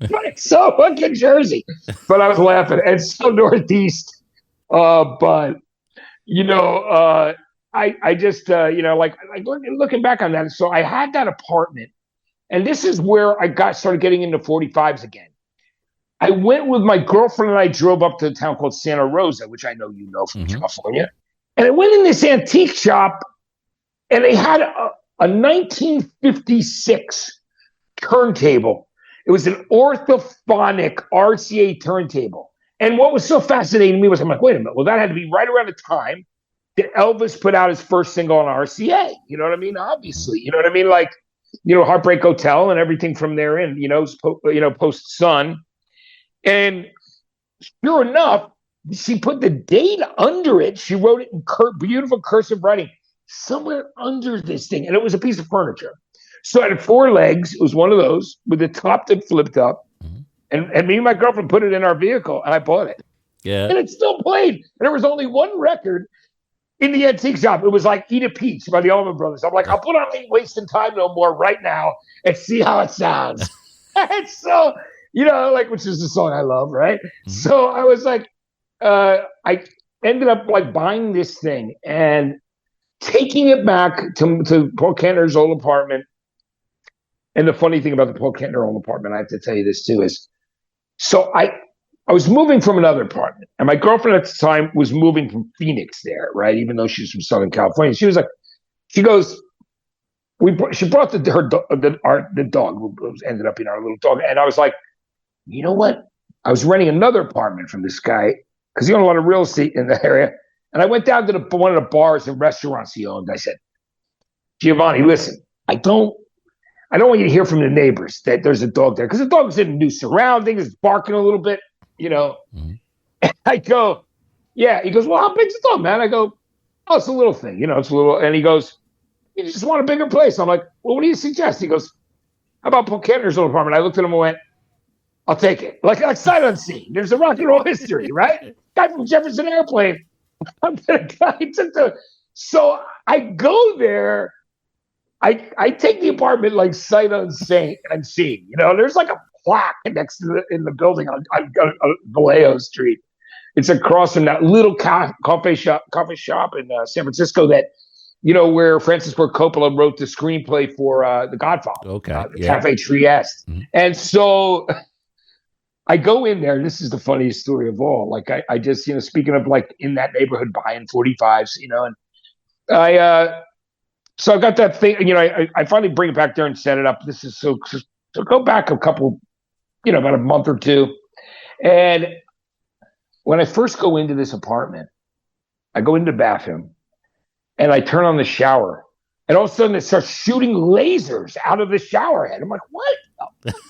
Like, so fucking Jersey. But I was laughing. And so Northeast. I just, like looking back on that. So I had that apartment. And this is where I started getting into 45s again. I went with my girlfriend and I drove up to a town called Santa Rosa, which I know you know from California. And I went in this antique shop and they had a 1956 turntable. It was an orthophonic RCA turntable. And what was so fascinating to me was I'm like, wait a minute. Well, that had to be right around the time that Elvis put out his first single on RCA. You know what I mean? Obviously. You know what I mean? Like, Heartbreak Hotel and everything from there in, post Sun. And sure enough, she put the date under it. She wrote it in beautiful cursive writing somewhere under this thing. And it was a piece of furniture. So it had 4 legs. It was one of those with the top that flipped up. And me and my girlfriend put it in our vehicle and I bought it. Yeah. And it still played. And there was only one record in the antique shop. It was like Eat a Peach by the Allman Brothers. I'm like, I'll put on Ain't Wasting Time No More right now and see how it sounds. And so, which is the song I love, right? So I was like, I ended up like buying this thing and taking it back to Paul Kantner's old apartment. And the funny thing about the Paul Kantner old apartment, I have to tell you this too, is so I was moving from another apartment, and my girlfriend at the time was moving from Phoenix there, right? Even though she was from Southern California, she brought the dog, who ended up being our little dog, and I was like, you know what? I was renting another apartment from this guy because he owned a lot of real estate in the area, and I went down to one of the bars and restaurants he owned. I said, Giovanni, listen, I don't want you to hear from the neighbors that there's a dog there because the dog's in new surroundings, it's barking a little bit. And I go, yeah. He goes, well, how big's the dog, man? I go, oh, it's a little thing, it's a little. And he goes, you just want a bigger place. I'm like, well, what do you suggest? He goes, how about Paul Kantner's old apartment? I looked at him and went, I'll take it. Like sight unseen. There's a rock and roll history, right? Guy from Jefferson Airplane. So I go there. I take the apartment like sight unseen. There's like a plaque next to in the building on Vallejo Street. It's across from that little coffee shop in San Francisco that, where Francis Ford Coppola wrote the screenplay for The Godfather. Okay. Cafe Trieste. And so I go in there. This is the funniest story of all. Like I just, speaking of like in that neighborhood buying 45s, and I So I got that thing, you know, I finally bring it back there and set it up. This is so go back a couple, you know, about a month or two. And when I first go into this apartment, I go into the bathroom and I turn on the shower. And all of a sudden it starts shooting lasers out of the shower head. I'm like, what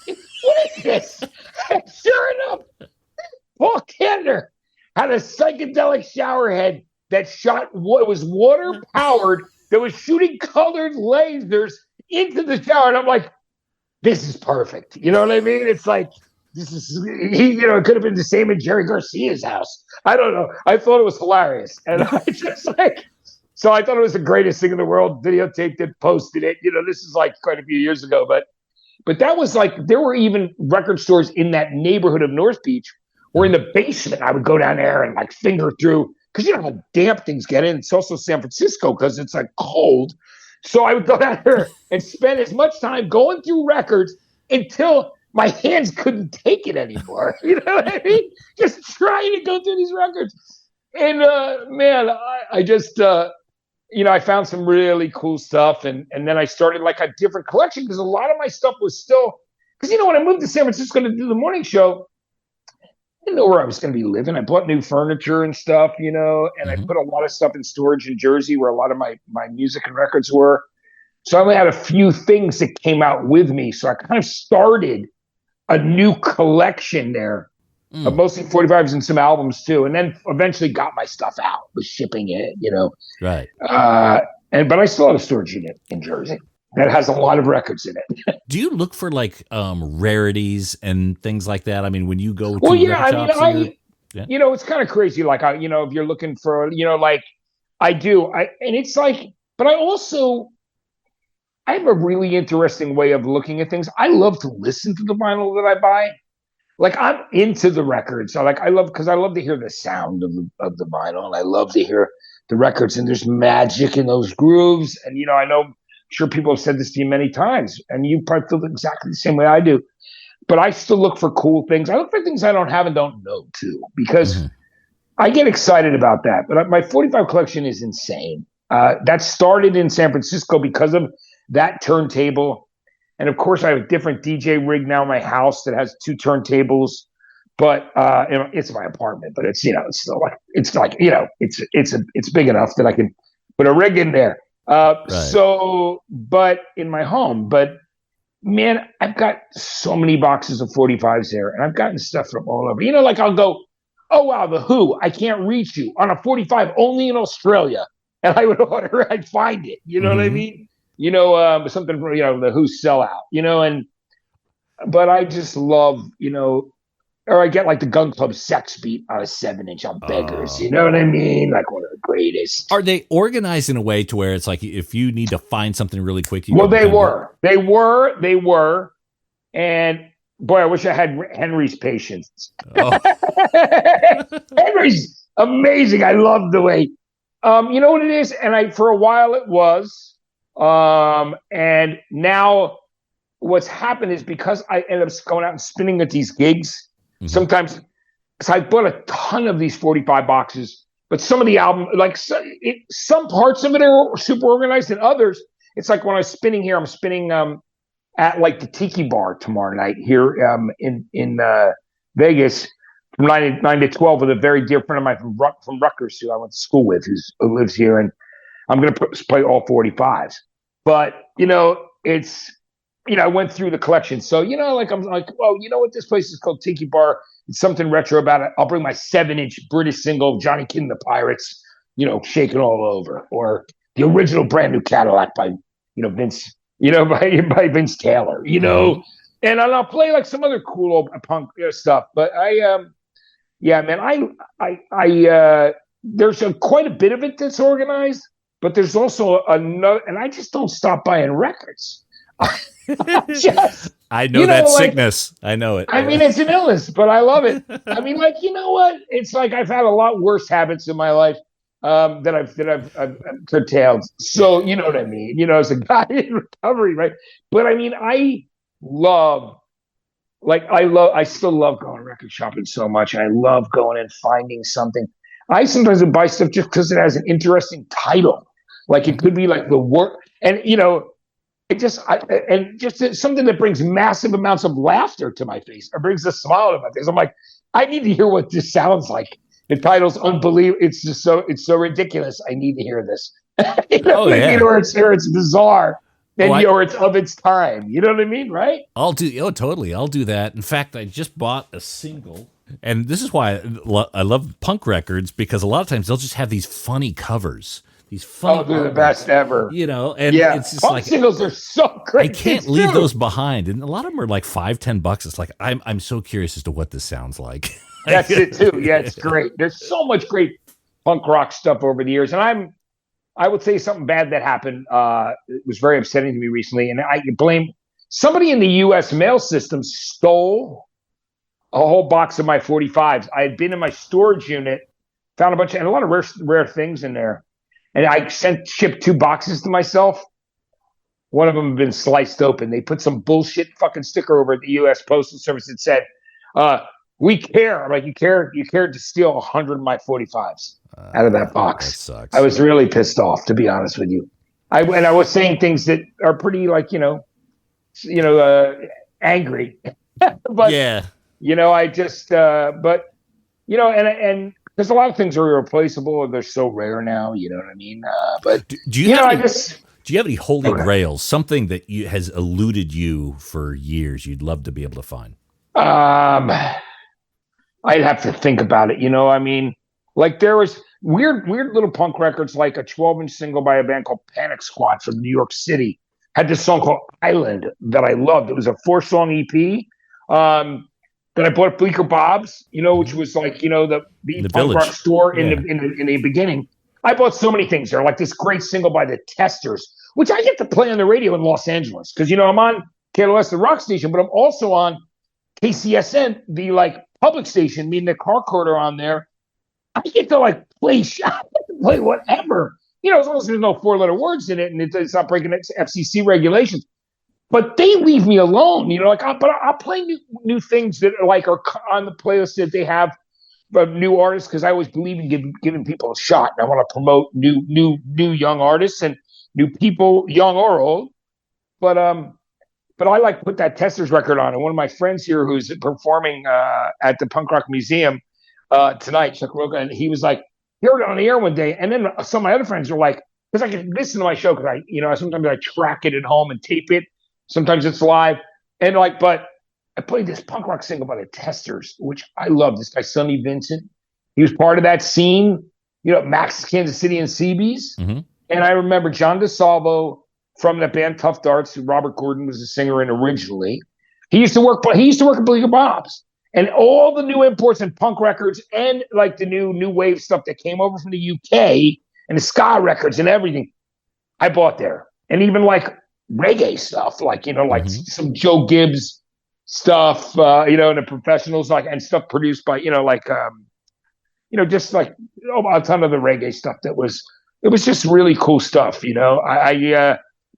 is this? And sure enough, Paul Kantner had a psychedelic shower head that shot what was water powered, that was shooting colored lasers into the shower. And I'm like, this is perfect. You know what I mean? It's like, this is, you know, it could have been the same in Jerry Garcia's house. I don't know. I thought it was hilarious. And I just like, so I thought it was the greatest thing in the world, videotaped it, posted it. You know, this is like quite a few years ago, but that was like, there were even record stores in that neighborhood of North Beach where in the basement, I would go down there and like finger through, because you know how damp things get in. It's also San Francisco because it's like cold. So I would go down there and spend as much time going through records until my hands couldn't take it anymore. You know what I mean? Just trying to go through these records. And man, I just, you know, I found some really cool stuff. And then I started like a different collection because a lot of my stuff was still, because, you know, when I moved to San Francisco to do the morning show, I didn't know where I was going to be living. I bought new furniture and stuff, you know, and I put a lot of stuff in storage in Jersey where a lot of my music and records were. So I only had a few things that came out with me. So I kind of started a new collection there of mostly 45s and some albums too. And then eventually got my stuff out, was shipping it, you know. Right. But I still have a storage unit in Jersey that has a lot of records in it. Do you look for like rarities and things like that? I mean, when you go to record shops, you know, it's kind of crazy. Like, you know, if you're looking for, you know, like I do, and it's like, but I have a really interesting way of looking at things. I love to listen to the vinyl that I buy. Like I'm into the records. So like I love to hear the sound of the vinyl, and I love to hear the records, and there's magic in those grooves. And, you know, I'm sure people have said this to you many times, and you probably feel exactly the same way I do. But I still look for cool things. I look for things I don't have and don't know too, because I get excited about that. But my 45 collection is insane. That started in San Francisco because of that turntable. And of course, I have a different DJ rig now in my house that has 2 turntables. But it's my apartment. But it's, you know, it's like you know, it's big enough that I can put a rig in there. Right. So, but in my home, but man, I've got so many boxes of 45s there, and I've gotten stuff from all over. You know, like I'll go, oh wow, The Who, I Can't Reach You on a 45 only in Australia, and I would order, I'd find it. You know what I mean? You know, something, you know, The Who Sellout. You know, but I just love, you know. Or I get like the Gun Club Sex Beat on a 7-inch on Beggars. You know what I mean? Like one of the greatest. Are they organized in a way to where it's like if you need to find something really quick? They were. And boy, I wish I had Henry's patience. Oh. Henry's amazing. I love the way, you know what it is? And for a while it was. And now what's happened is because I ended up going out and spinning at these gigs. Sometimes, so I bought a ton of these 45 boxes, but some of the album, like some parts of it are super organized, and others, it's like when I was spinning here, I'm spinning at like the Tiki Bar tomorrow night here in Vegas from 9 to 12 with a very dear friend of mine from Rutgers, who I went to school with, who lives here, and I'm going to play all 45s. But you know, it's. You know, I went through the collection. So, you know, like I'm like, well, you know what? This place is called Tiki Bar. It's something retro about it. I'll bring my 7-inch British single, Johnny Kidd and the Pirates, you know, shaking all over. Or the original Brand New Cadillac by, you know, Vince, you know, by Vince Taylor, you know. And I'll play like some other cool old punk stuff. But yeah, man, there's quite a bit of it that's organized, but there's also another, and I just don't stop buying records. I know that sickness. I know it. I mean, it's an illness, but I love it. I mean, like, you know what? It's like I've had a lot worse habits in my life that I've curtailed. So, you know what I mean? You know, as a guy in recovery, right? But I mean, I still love going record shopping so much. I love going and finding something. I sometimes would buy stuff just because it has an interesting title. Like it could be like the work. And and just something that brings massive amounts of laughter to my face, or brings a smile to my face. I'm like, I need to hear what this sounds like. The title's unbelievable. It's so ridiculous. I need to hear this. Or it's bizarre. Or it's of its time. You know what I mean, right? Totally. I'll do that. In fact, I just bought a single, and this is why I love punk records, because a lot of times they'll just have these funny covers. These funny they're the best ever. And it's just punk singles are so great. I can't leave those behind, and a lot of them are like $5-10. It's like I'm so curious as to what this sounds like. That's it too. Yeah, it's great. There's so much great punk rock stuff over the years, and I would say something bad that happened. It was very upsetting to me recently, and I blame somebody in the U.S. mail system stole a whole box of my 45s. I had been in my storage unit, found a bunch and a lot of rare things in there, and I shipped 2 boxes to myself. One of them had been sliced open. They put some bullshit fucking sticker over at the U.S. Postal Service that said, "We care." I'm like, you cared to steal 100 of my 45s out of that box. That sucks. I was really pissed off, to be honest with you. I was saying things that are pretty angry. But yeah, I just and because a lot of things are irreplaceable and they're so rare now. You know what I mean? But do you have any holy grails? Something that has eluded you for years? You'd love to be able to find. I'd have to think about it. Like there was weird little punk records, like a 12-inch single by a band called Panic Squad from New York City. Had this song called Island that I loved. It was a 4-song EP that I bought at Bleecker Bob's, which was like, the punk rock store in the beginning. I bought so many things there, like this great single by the Testers, which I get to play on the radio in Los Angeles. Because, I'm on KLOS, the rock station, but I'm also on KCSN, the public station, meaning the car quarter on there. I get to play whatever, as long as there's no 4-letter words in it and it's not breaking FCC regulations. But they leave me alone, but I'll play new things that are on the playlist that they have of new artists, because I always believe in giving people a shot. And I want to promote new young artists and new people, young or old. But I put that Testers record on, and one of my friends here who's performing at the Punk Rock Museum tonight, Chuck Roca, and he was like, heard it on the air one day, and then some of my other friends were like, because I can listen to my show, because sometimes I track it at home and tape it, sometimes it's live, and but I played this punk rock single by the Testers, which I love. This guy Sonny Vincent, he was part of that scene, Max Kansas City and CB's, and I remember John DeSalvo from that band Tough Darts, who Robert Gordon was the singer in originally. He used to work at Bleecker Bob's. And all the new imports and punk records and the new wave stuff that came over from the UK and the ska records and everything, I bought there. And even reggae stuff, some Joe Gibbs stuff, and the professionals, and stuff produced by, just a ton of the reggae stuff it was just really cool stuff,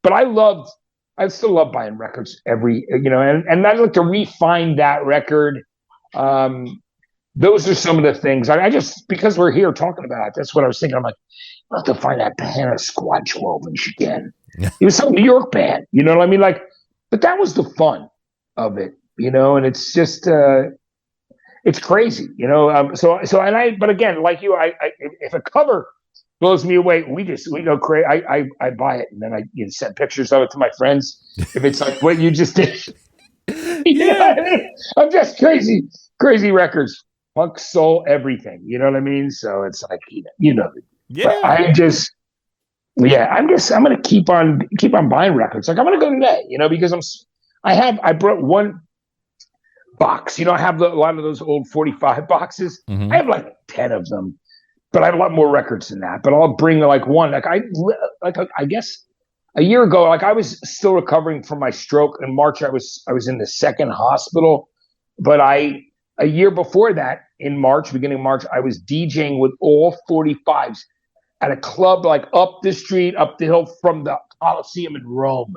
but I still love buying records and I'd like to refine that record. Those are some of the things I just, because we're here talking about it, that's what I was thinking. I'm like, I'll have to find that Panic Squad 12-inch again. It was some New York band, you know what I mean? But that was the fun of it, and it's just, it's crazy, but again, like you, I if a cover blows me away, we go crazy. I buy it, and then I send pictures of it to my friends. If it's like what you just did. I'm just crazy records, punk, soul, everything. You know what I mean? So it's like, But I'm gonna keep on buying records. I'm gonna go today, because I brought one box. I have a lot of those old 45 boxes. I have 10 of them, but I have a lot more records than that. But I'll bring one. I guess a year ago, I was still recovering from my stroke. In March, I was in the second hospital. But a year before that, in March, beginning of March, I was DJing with all 45s at a club up the street, up the hill from the Coliseum in Rome.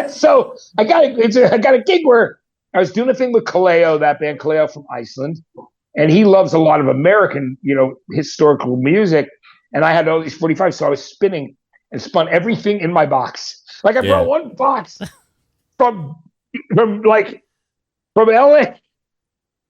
So I got a gig where I was doing a thing with Kaleo, that band Kaleo from Iceland, and he loves a lot of American, historical music. And I had all these 45s, so I was spinning. and spun everything in my box. Like I brought one box from LA to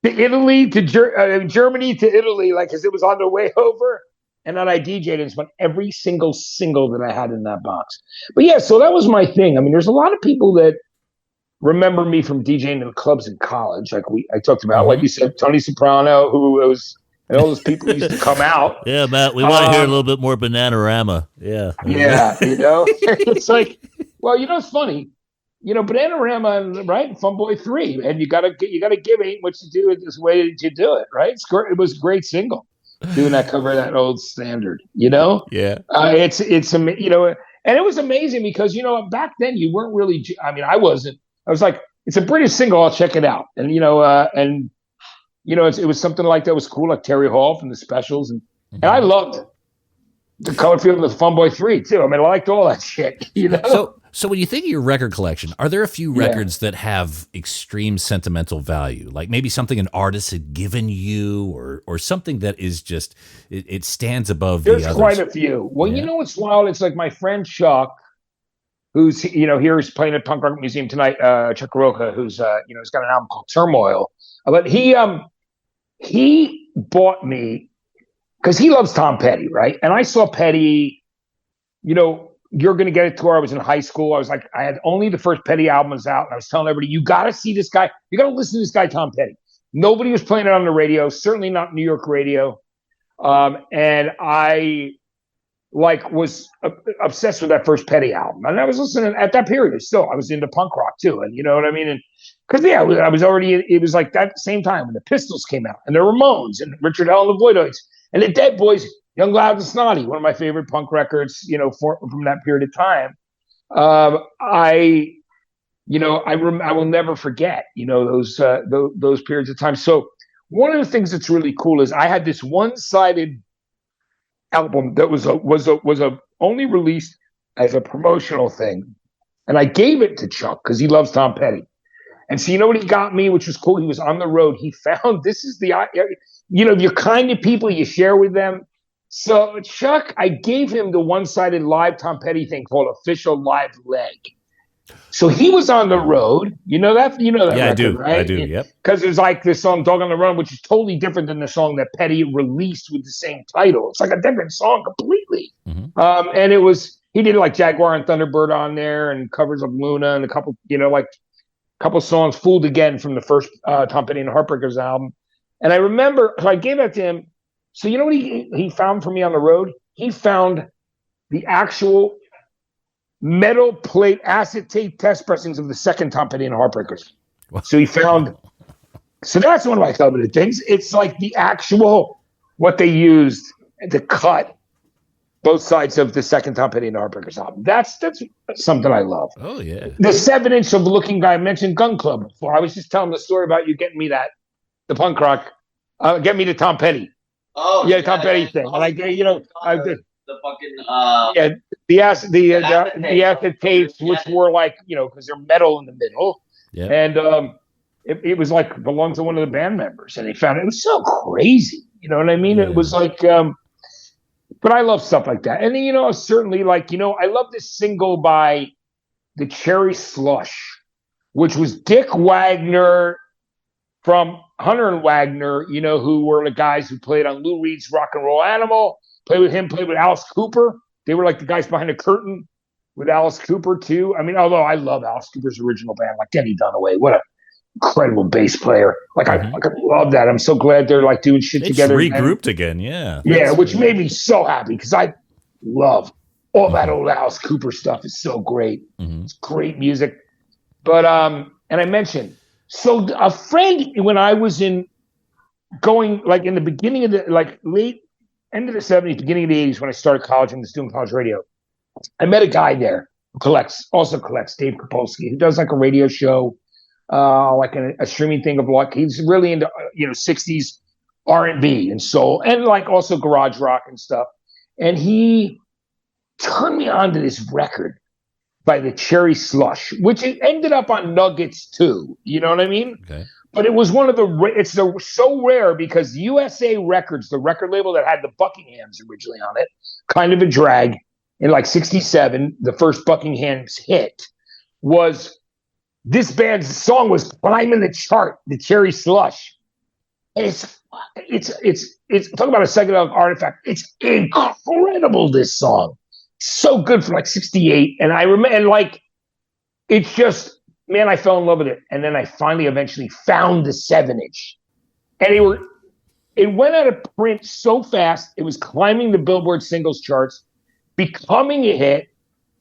Italy to Germany to Italy, like because it was on the way over. And then I DJ'd and spun every single that I had in that box. But yeah, so that was my thing. I mean, there's a lot of people that remember me from DJing in clubs in college. Like I talked about, like you said, Tony Soprano, who was, and all those people used to come out. Yeah, Matt, we want to hear a little bit more Bananarama. Yeah. Yeah, it's like, well, it's funny. Bananarama, right? Funboy 3, and you gotta give ain't what you do. It's this way that you do it, right? It was a great single. Doing that cover of that old standard, Yeah. It's and it was amazing because back then you weren't really. I mean, I wasn't. I was like, it's a British single. I'll check it out, and it was something like that was cool, like Terry Hall from the Specials, and I loved the Color Field of the Funboy 3 too. I mean, I liked all that shit. So when you think of your record collection, are there a few records that have extreme sentimental value? Like maybe something an artist had given you or something that is just, it stands above the others? There's quite a few. Well, what's wild? It's like my friend Chuck, who's, here is playing at Punk Rock Museum tonight, Chuck Roca, who's, he's got an album called Turmoil. But he bought me, because he loves Tom Petty, right? And I saw Petty, You're Gonna Get It tour. I was in high school. I was like, I had only the first Petty albums out. And I was telling everybody, you got to see this guy. You got to listen to this guy, Tom Petty. Nobody was playing it on the radio, certainly not New York radio. And I was obsessed with that first Petty album. And I was listening at that period. Still, I was into punk rock too. And you know what I mean? And because, I was already, it was like that same time when the Pistols came out and the Ramones and Richard Hell and the Voidoids and the Dead Boys. Young, Loud, and Snotty, one of my favorite punk records, from that period of time. I will never forget, those periods of time. So one of the things that's really cool is I had this one-sided album that was only released as a promotional thing, and I gave it to Chuck because he loves Tom Petty. And so what he got me, which was cool. He was on the road. He found this is your kind of people you share with them. So Chuck, I gave him the one-sided live Tom Petty thing called Official Live Leg. So he was on the road. You know that Yeah, record, I do. right? I do, yep. Because there's like this song Dog on the Run, which is totally different than the song that Petty released with the same title. It's like a different song completely. And it was, he did like Jaguar and Thunderbird on there and covers of Luna and a couple songs, Fooled Again from the first Tom Petty and the Heartbreakers album. And I remember, so I gave that to him. So what he found for me on the road? He found the actual metal plate acetate test pressings of the second Tom Petty and the Heartbreakers. So he found, so that's one of my coveted things. It's like the actual, what they used to cut both sides of the second Tom Petty and the Heartbreakers album. That's something I love. Oh, yeah. The 7-inch of Looking Guy, I mentioned Gun Club before. I was just telling the story about you getting me the punk rock, get me to Tom Petty. Oh yeah, Tom Petty thing, and I did. The fucking the acetates, which were like because they're metal in the middle, and it was like belonged to one of the band members, and they found it was so crazy. You know what I mean? It was like, but I love stuff like that, and certainly I love this single by the Cherry Slush, which was Dick Wagner from Hunter and Wagner, who were the guys who played on Lou Reed's Rock and Roll Animal, played with Alice Cooper. They were like the guys behind the curtain with Alice Cooper too. I mean, although I love Alice Cooper's original band, like Denny Dunaway, what an incredible bass player. Like I love that. I'm so glad they're like doing shit together. Regrouped again, yeah. Yeah, which made me so happy because I love all that old Alice Cooper stuff. Is so great. It's great music. But and I mentioned, so a friend, when I was in the beginning of the late end of the 70s, beginning of the 80s, when I started college and was doing college radio, I met a guy there who also collects, Dave Kapolsky, who does like a radio show, a streaming thing of he's really into 60s R&B and soul and also garage rock and stuff. And he turned me on to this record by the Cherry Slush, which it ended up on Nuggets too. You know what I mean? Okay. But it was one of so rare because USA Records, the record label that had the Buckinghams originally on it, kind of a drag, in like 67, the first Buckingham's hit was this band's song was climbing the chart, the Cherry Slush. And it's talk about a psychedelic artifact. It's incredible, this song. So good for like 68. And I remember, and like, it's just, man, I fell in love with it. And then I finally eventually found the 7-inch. And it went out of print so fast, it was climbing the Billboard singles charts, becoming a hit,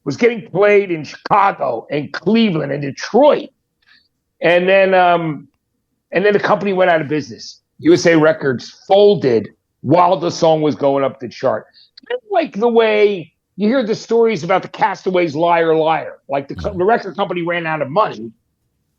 was getting played in Chicago and Cleveland and Detroit. And then the company went out of business. USA Records folded while the song was going up the chart. Kind of like the way you hear the stories about the Castaways' Liar Liar. Like the record company ran out of money.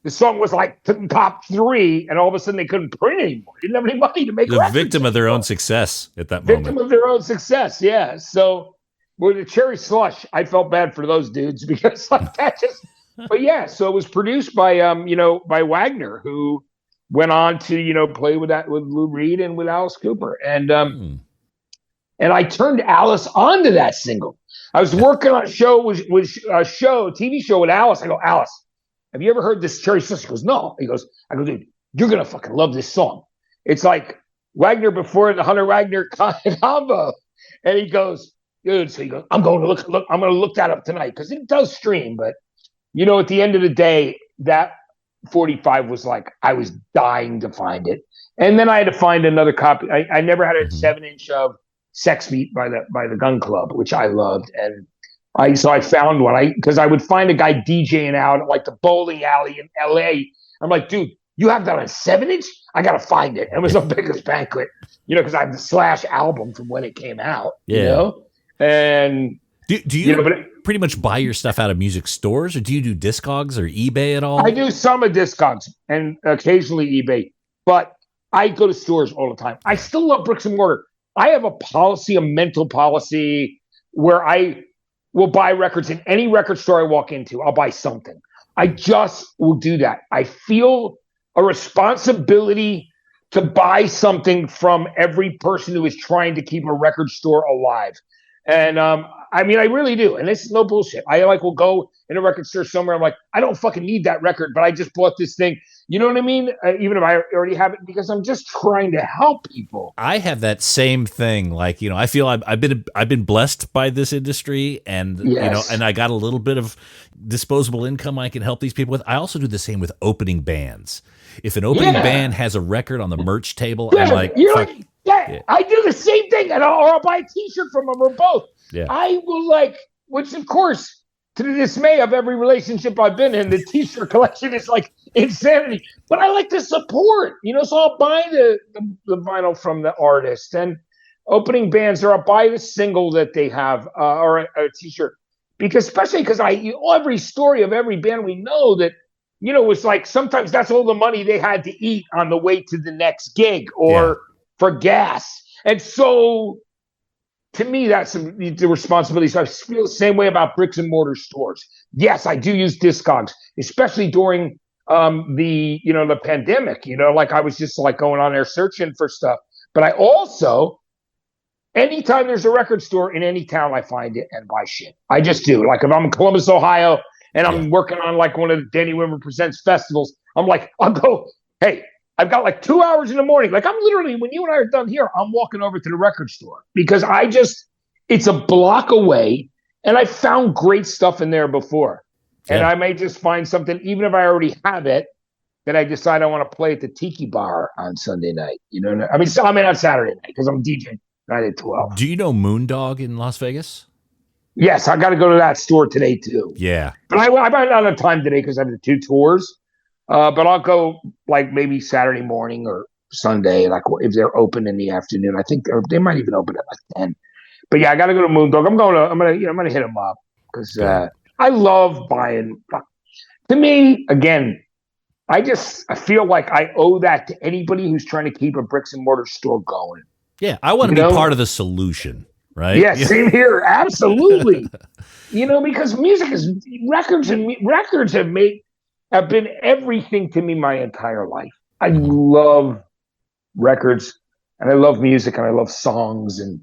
The song was like top 3, and all of a sudden they couldn't print anymore. They didn't have any money to make records. The victim of their own success at that moment. Victim of their own success, yeah. So with the Cherry Slush, I felt bad for those dudes because like that just. But yeah, so it was produced by by Wagner, who went on to play with Lou Reed and with Alice Cooper, and I turned Alice onto that single. I was working on a show, TV show with Alice. I go, Alice, have you ever heard this Cherry Slush? She goes, no. I go, dude, you're gonna fucking love this song. It's like Wagner before the Hunter Wagner combo, and he goes, dude. So he goes, I'm going to look. I'm going to look that up tonight because it does stream, but. At the end of the day, that 45 was like, I was dying to find it. And then I had to find another copy. I never had a 7-inch of Sex Beat by the Gun Club, which I loved. And so I found one because I would find a guy DJing out at like the bowling alley in LA. I'm like, dude, you have that on 7-inch? I got to find it. And it was a Biggest Banquet, because I have the Slash album from when it came out, and do you pretty much buy your stuff out of music stores, or do you do Discogs or eBay at all? I do some of Discogs and occasionally eBay, but I go to stores all the time. I still love bricks and mortar. I have a mental policy where I will buy records in any record store I walk into. I'll buy something. I just will do that. I feel a responsibility to buy something from every person who is trying to keep a record store alive. And I really do. And this is no bullshit. I will go in a record store somewhere. I'm like, I don't fucking need that record, but I just bought this thing. You know what I mean? Even if I already have it, because I'm just trying to help people. I have that same thing. Like, I feel I've been blessed by this industry, and and I got a little bit of disposable income I can help these people with. I also do the same with opening bands. If an opening band has a record on the merch table, I'm like, I do the same thing, or I'll buy a T-shirt from them, or both. Yeah. I will which of course, to the dismay of every relationship I've been in, the T-shirt collection is like insanity. But I like to support, so I'll buy the vinyl from the artist and opening bands, or I'll buy the single that they have, or a T-shirt, because every story of every band we know that. It's like sometimes that's all the money they had to eat on the way to the next gig or for gas. And so to me, that's the responsibility. So I feel the same way about bricks and mortar stores. Yes, I do use Discogs, especially during the pandemic, like I was just like going on there searching for stuff. But I also, anytime there's a record store in any town, I find it and buy shit. I just do. Like if I'm in Columbus, Ohio, and I'm working on like one of the Danny Wimmer Presents festivals, I'm like, I'll go, hey, I've got like 2 hours in the morning. Like I'm literally, when you and I are done here, I'm walking over to the record store because it's a block away, and I found great stuff in there before. Yeah. And I may just find something, even if I already have it, that I decide I want to play at the Tiki Bar on Sunday night. On Saturday night, because I'm DJing night at 12. Do you know Moondog in Las Vegas? Yes, I got to go to that store today too. Yeah, but I might not have time today because I have the 2 tours. But I'll go like maybe Saturday morning or Sunday, like if they're open in the afternoon. I think they might even open at like 10. But yeah, I got to go to Moondog. I'm gonna hit them up because I love buying. To me, again, I feel like I owe that to anybody who's trying to keep a bricks and mortar store going. Yeah, I want to be part of the solution. Right? Yeah, same here. Absolutely. Because records have been everything to me my entire life. I love records, and I love music, and I love songs, and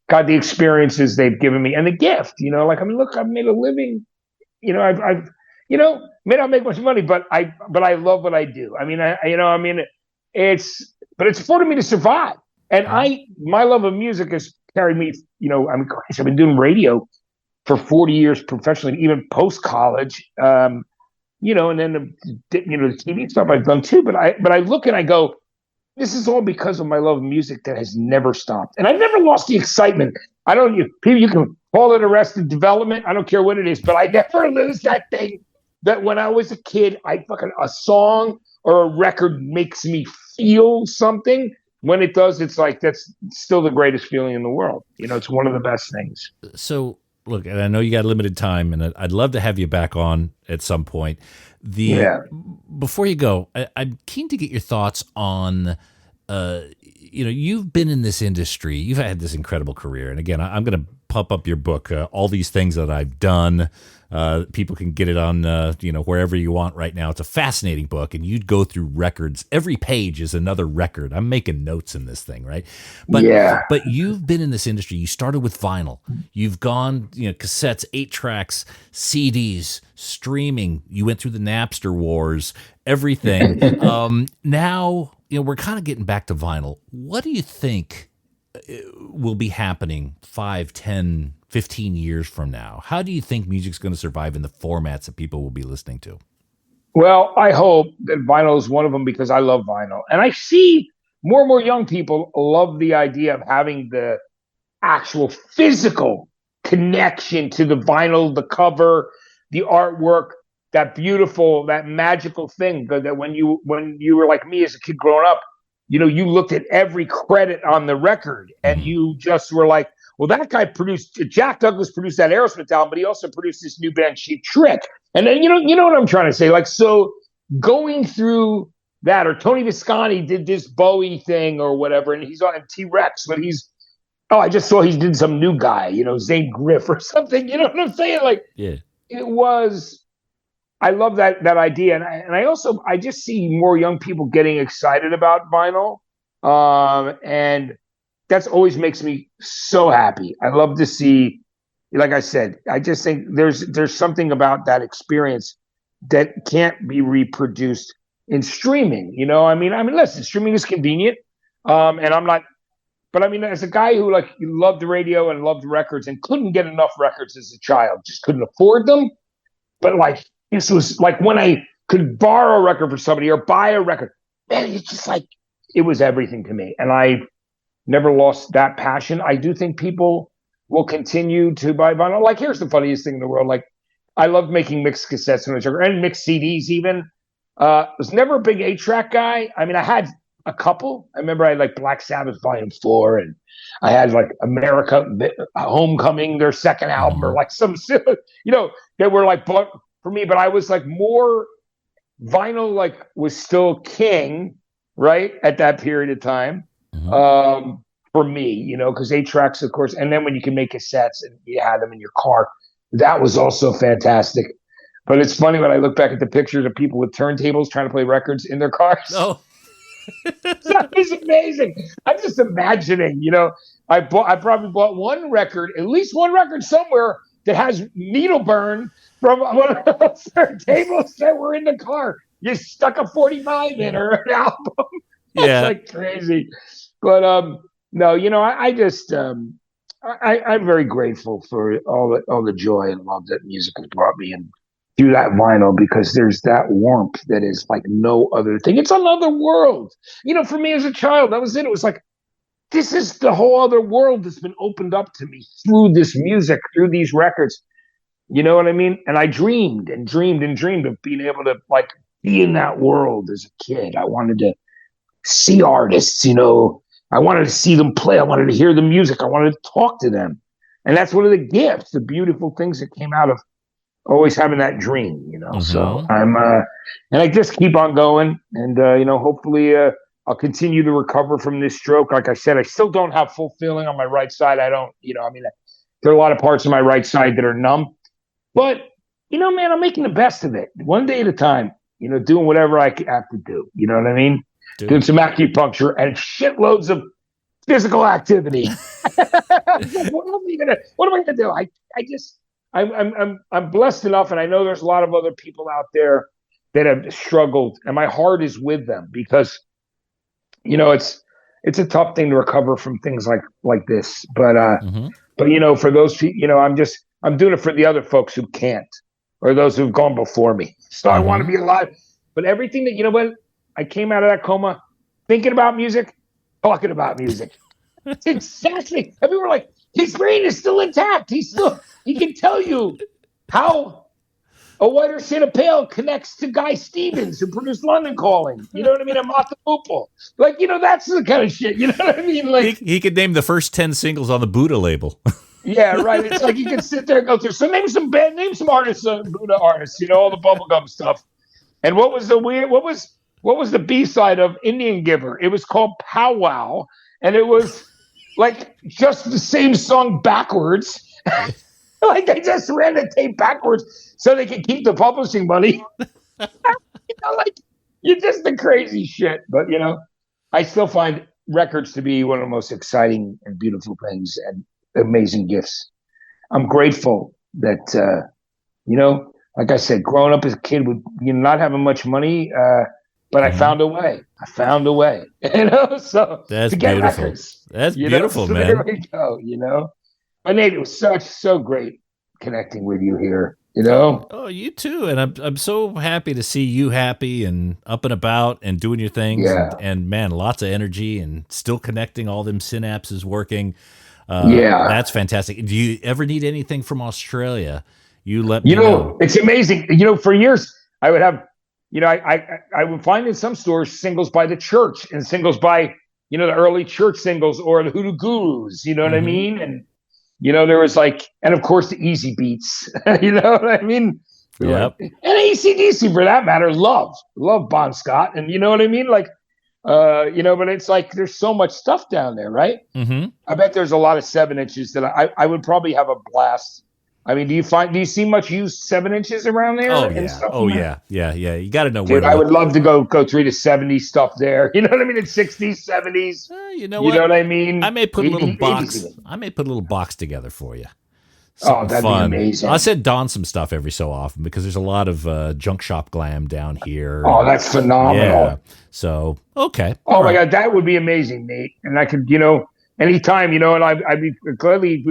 God, the experiences they've given me and the gift, like, I mean, look, I've made a living, I've may not make much money, but I love what I do. I mean, but it's afforded me to survive. And my love of music has carried me, I mean, Christ, I've been doing radio for 40 years professionally, even post college, and then the TV stuff I've done too. But I look and I go, this is all because of my love of music that has never stopped. And I've never lost the excitement. People, you can call it Arrested Development. I don't care what it is, but I never lose that thing that when I was a kid, a song or a record makes me feel something. When it does, it's like, that's still the greatest feeling in the world. It's one of the best things. So look, and I know you got limited time, and I'd love to have you back on at some point. Before you go, I'm keen to get your thoughts on, you've been in this industry, you've had this incredible career, and again, I'm going to pump up your book, All These Things That I've Done. People can get it on, wherever you want right now. It's a fascinating book, and you'd go through records. Every page is another record. I'm making notes in this thing, right? But you've been in this industry. You started with vinyl. You've gone, cassettes, 8 tracks, CDs, streaming. You went through the Napster wars, everything. Now, we're kind of getting back to vinyl. What do you think will be happening 5, 10, 15 years from now? How do you think music's going to survive in the formats that people will be listening to? Well, I hope that vinyl is one of them, because I love vinyl. And I see more and more young people love the idea of having the actual physical connection to the vinyl, the cover, the artwork, that beautiful, that magical thing that when you were like me as a kid growing up, you looked at every credit on the record and you just were like, well, that guy Jack Douglas produced that Aerosmith album, but he also produced this new band, Cheap Trick. And then, you know what I'm trying to say? Like, so going through that, or Tony Visconti did this Bowie thing or whatever, and he's on T-Rex, but I just saw he did some new guy, Zane Griff or something. You know what I'm saying? Like, yeah, I love that idea. And I just see more young people getting excited about vinyl. And that's always makes me so happy. I love to see, like I said, I just think there's something about that experience that can't be reproduced in streaming. I mean, listen, streaming is convenient. And I'm not, but I mean, as a guy who loved the radio and loved records and couldn't get enough records as a child, just couldn't afford them. But this was like when I could borrow a record for somebody or buy a record, man, it's just it was everything to me. And I never lost that passion. I do think people will continue to buy vinyl. Like, here's the funniest thing in the world. Like, I loved making mixed cassettes and mixed CDs even. Was never a big 8-track guy. I mean, I had a couple. I remember I had Black Sabbath Volume 4, and I had America Homecoming, their second album, or some, that were bought for me. But I was more vinyl, was still king, right, at that period of time. For me, because 8 tracks, of course, and then when you can make cassettes and you had them in your car, that was also fantastic. But it's funny when I look back at the pictures of people with turntables trying to play records in their cars. Oh, that is amazing. I'm just imagining, I probably bought at least one record somewhere that has needle burn from one of those turntables that were in the car. You stuck a 45 in or an album. Yeah. It's crazy. But no, I just I'm very grateful for all the joy and love that music has brought me and through that vinyl, because there's that warmth that is like no other thing. It's another world. For me as a child, that was it. It was this is the whole other world that's been opened up to me through this music, through these records. You know what I mean? And I dreamed and dreamed and dreamed of being able to be in that world as a kid. I wanted to see artists, I wanted to see them play. I wanted to hear the music. I wanted to talk to them. And that's one of the gifts, the beautiful things that came out of always having that dream, So I'm, and I just keep on going. And, hopefully I'll continue to recover from this stroke. Like I said, I still don't have full feeling on my right side. I don't, there are a lot of parts of my right side that are numb. But, man, I'm making the best of it. One day at a time, doing whatever I have to do. You know what I mean? Doing some acupuncture and shitloads of physical activity. What am I gonna do? I'm blessed enough, and I know there's a lot of other people out there that have struggled, and my heart is with them because it's a tough thing to recover from things like this. But for those people, I'm doing it for the other folks who can't, or those who've gone before me. So I want to be alive. But everything that I came out of that coma thinking about music, talking about music. It's exactly. I mean, we're like, his brain is still intact. He can tell you how A Whiter Shade of Pale connects to Guy Stevens, who produced London Calling. You know what I mean? And Martha Hoople. That's the kind of shit. You know what I mean? Like he could name the first 10 singles on the Buddha label. Yeah, right. It's like you can sit there and go through. So name some artists, Buddha artists. All the bubblegum stuff. And what was the B-side of Indian Giver? It was called Powwow, and it was like just the same song backwards. Like they just ran the tape backwards so they could keep the publishing money. You're just the crazy shit. But I still find records to be one of the most exciting and beautiful things and amazing gifts. I'm grateful that like I said, growing up as a kid with not having much money, but I found a way. So that's to get beautiful. Records, that's beautiful, so man. There we go. But Nate, it was so great connecting with you here. Oh, you too. And I'm so happy to see you happy and up and about and doing your things. Yeah. And man, lots of energy and still connecting, all them synapses working. That's fantastic. Do you ever need anything from Australia? You let me know. It's amazing. For years I would have, I would find in some stores singles by the Church and singles by, the early Church singles or the Hoodoo Gurus. You know what I mean? And there was and of course the Easy Beats. You know what I mean? Yep. And AC/DC for that matter. Love Bon Scott, and you know what I mean? But it's there's so much stuff down there, right? Mm-hmm. I bet there's a lot of 7-inches that I would probably have a blast. I mean, do you see much used 7-inches around there? Yeah. You got to know where. Dude, I would love to go through the 70s stuff there. You know what I mean? In 60s, 70s. You know what I mean? I may put a little box. I may put a little box together for you. That'd fun. Be amazing. I said don some stuff every so often because there's a lot of junk shop glam down here. Oh, that's phenomenal. Yeah. So okay. Oh my God, that would be amazing, Nate. And I could, anytime, and I'd be gladly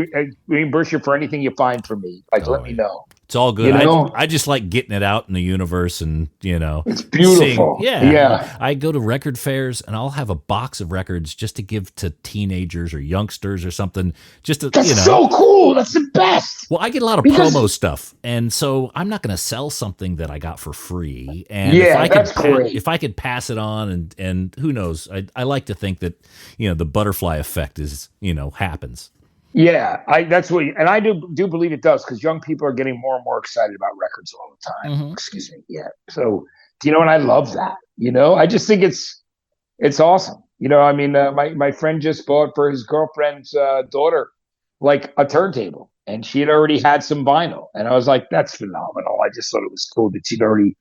reimburse you for anything you find for me. Let me know. It's all good. I just like getting it out in the universe and, It's beautiful. Yeah. I go to record fairs and I'll have a box of records just to give to teenagers or youngsters or something. That's so cool. That's the best. Well, I get a lot of promo stuff. And so I'm not going to sell something that I got for free. And if I could pass it on and who knows, I like to think that, the butterfly effect is, happens. Yeah, that's what, and I do believe it does because young people are getting more and more excited about records all the time. Mm-hmm. Excuse me. Yeah. So, and I love that. I just think it's awesome. My friend just bought for his girlfriend's daughter a turntable, and she had already had some vinyl, and I was like, that's phenomenal. I just thought it was cool that she'd already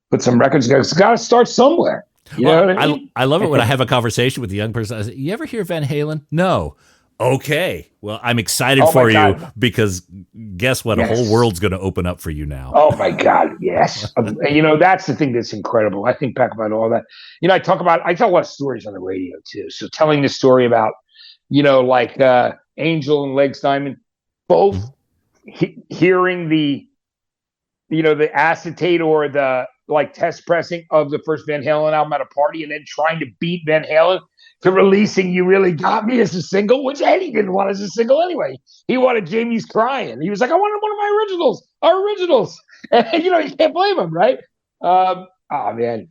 put some records together. It's got to start somewhere. You know what I mean? I love it when I have a conversation with a young person. I say, "You ever hear Van Halen?" No. Okay. Well, I'm excited for you because guess what? Yes. A whole world's going to open up for you now. Oh my God. Yes. That's the thing that's incredible. I think back about all that. I tell a lot of stories on the radio too. So telling the story about, Angel and Legs Diamond, both hearing the acetate or the test pressing of the first Van Halen album at a party and then trying to beat Van Halen to releasing You Really Got Me as a single, which Eddie didn't want as a single anyway. He wanted Jamie's Crying. He was like, I wanted one of my originals, our originals. And, you can't blame him, right? Man,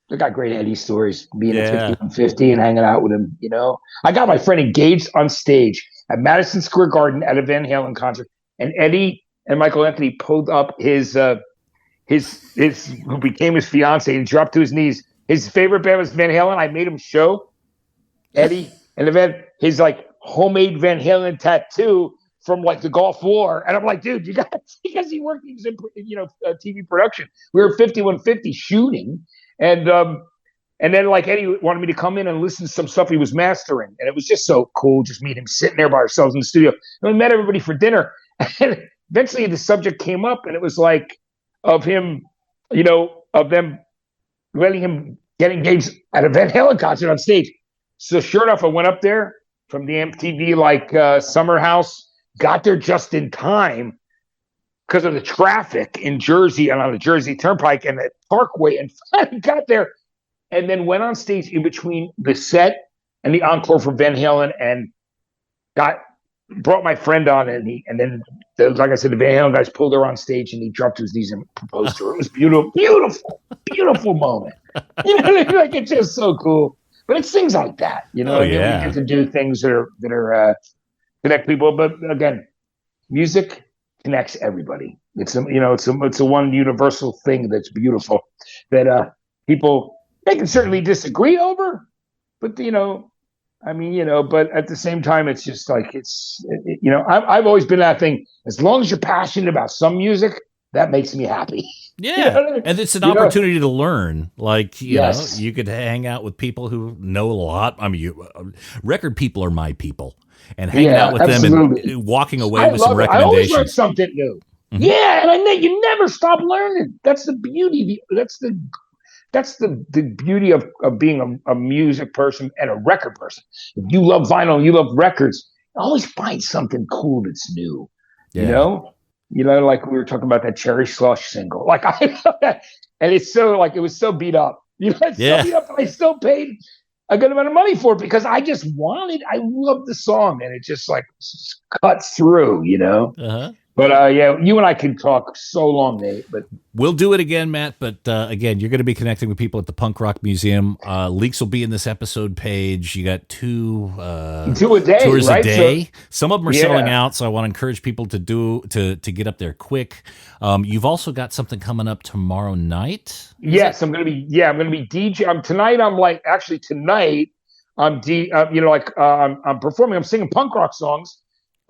I got great Eddie stories, being at 5150 and hanging out with him, I got my friend engaged on stage at Madison Square Garden at a Van Halen concert, and Eddie and Michael Anthony pulled up his who became his fiance and dropped to his knees. His favorite band was Van Halen. I made him show Eddie and the van his homemade Van Halen tattoo from the Gulf War, and I'm like, dude, you got because he was in TV production. We were 5150 shooting, and And then like Eddie wanted me to come in and listen to some stuff he was mastering. And it was just so cool. Just meet him sitting there by ourselves in the studio. And we met everybody for dinner. And eventually the subject came up, and it was like of him, of them letting him get engaged at a Van Halen concert on stage. So sure enough, I went up there from the MTV summer house, got there just in time because of the traffic in Jersey and on the Jersey Turnpike and the Parkway, and finally got there, and then went on stage in between the set and the encore for Van Halen, and brought my friend on, and then like I said, the Van Halen guys pulled her on stage, and he dropped to his knees and proposed to her. It was beautiful, beautiful, beautiful moment. Like it's just so cool. But it's things like that, We get to do things that are connect people. But again, music connects everybody. It's a one universal thing that's beautiful that people they can certainly disagree over, but but at the same time, it's just like I've always been that thing. As long as you're passionate about some music, that makes me happy. Yeah, and it's an opportunity to learn. Like you could hang out with people who know a lot. I mean, record people are my people. And hanging out with them and walking away with some recommendations. I always learn something new. Mm-hmm. Yeah, and you never stop learning. That's the beauty. That's the beauty of being a music person and a record person. If you love vinyl, you love records, always find something cool that's new. Yeah. Like we were talking about that Cherry Slush single. Like I love that, and it's so like it was so beat up. It's so beat up, and I still paid a good amount of money for it because I love the song, and it just cuts through, Uh-huh. But you and I can talk so long, Nate. But we'll do it again, Matt. But again, you're going to be connecting with people at the Punk Rock Museum. Links will be in this episode page. You got two a day, tours right? a day. Some of them are selling out, so I want to encourage people to get up there quick. You've also got something coming up tomorrow night. Yes, I'm going to be DJ. Tonight I'm performing. I'm singing punk rock songs.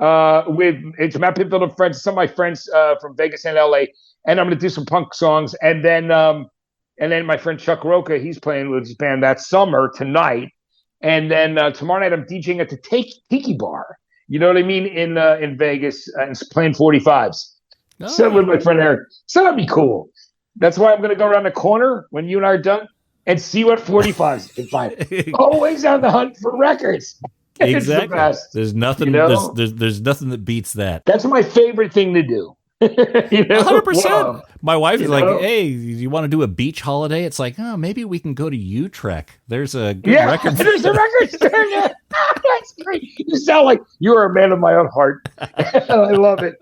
It's Matt Pinfield and friends, some of my friends from Vegas and LA, and I'm going to do some punk songs, and then my friend Chuck Roca, he's playing with his band that summer tonight, and then tomorrow night I'm DJing at the Tiki Bar, you know what I mean, in Vegas, and playing 45s. Oh. So with my friend Eric, so that'd be cool. That's why I'm going to go around the corner when you and I are done and see what 45s you can find. Always on the hunt for records. Exactly. There's nothing. There's nothing that beats that. That's my favorite thing to do. 100%. Wow. My wife is like, "Hey, you want to do a beach holiday?" It's like, "Oh, maybe we can go to Utrecht. There's a good record. There's a record store. Yeah. That's great. You sound like you are a man of my own heart. I love it.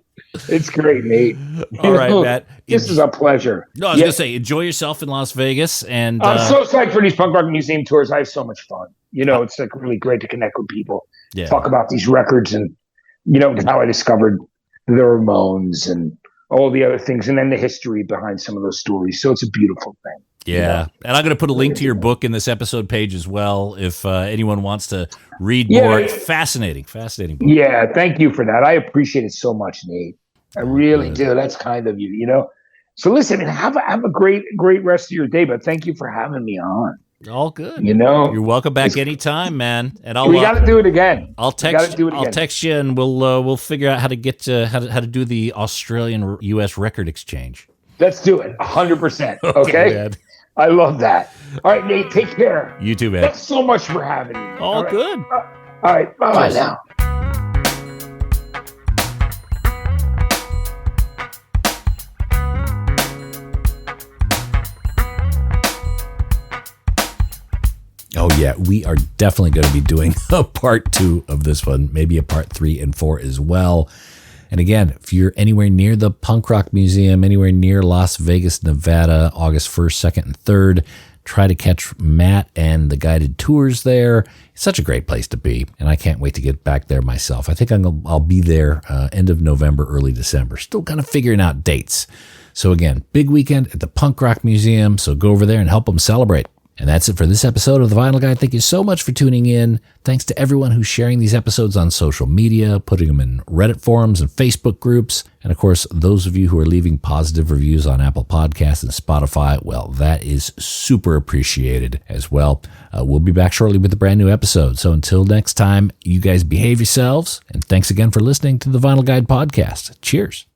It's great, Nate. All right, Matt. This is a pleasure. No, I was going to say, enjoy yourself in Las Vegas. And I'm so psyched for these Punk Rock Museum tours. I have so much fun. It's really great to connect with people, talk about these records, and how I discovered the Ramones and all the other things, and then the history behind some of those stories. So it's a beautiful thing. Yeah, and I'm going to put a link to your book in this episode page as well if anyone wants to read more. Fascinating book. Yeah, thank you for that. I appreciate it so much, Nate. I really do. That's kind of you, So listen, have a great rest of your day, but thank you for having me on. All good. You're welcome back anytime, man. And we got to do it again. I'll text you, and we'll figure out how to get how to do the Australian U.S. record exchange. Let's do it 100%. Okay. I love that. All right, Nate. Take care. You too, man. Thanks so much for having me. All good. All right. Bye now. Oh, yeah, we are definitely going to be doing a part 2 of this one, maybe a part 3 and 4 as well. And again, if you're anywhere near the Punk Rock Museum, anywhere near Las Vegas, Nevada, August 1st, 2nd, and 3rd, try to catch Matt and the guided tours there. It's such a great place to be, and I can't wait to get back there myself. I think I'll be there end of November, early December. Still kind of figuring out dates. So again, big weekend at the Punk Rock Museum, so go over there and help them celebrate. And that's it for this episode of The Vinyl Guide. Thank you so much for tuning in. Thanks to everyone who's sharing these episodes on social media, putting them in Reddit forums and Facebook groups. And of course, those of you who are leaving positive reviews on Apple Podcasts and Spotify, well, that is super appreciated as well. We'll be back shortly with a brand new episode. So until next time, you guys behave yourselves. And thanks again for listening to The Vinyl Guide podcast. Cheers.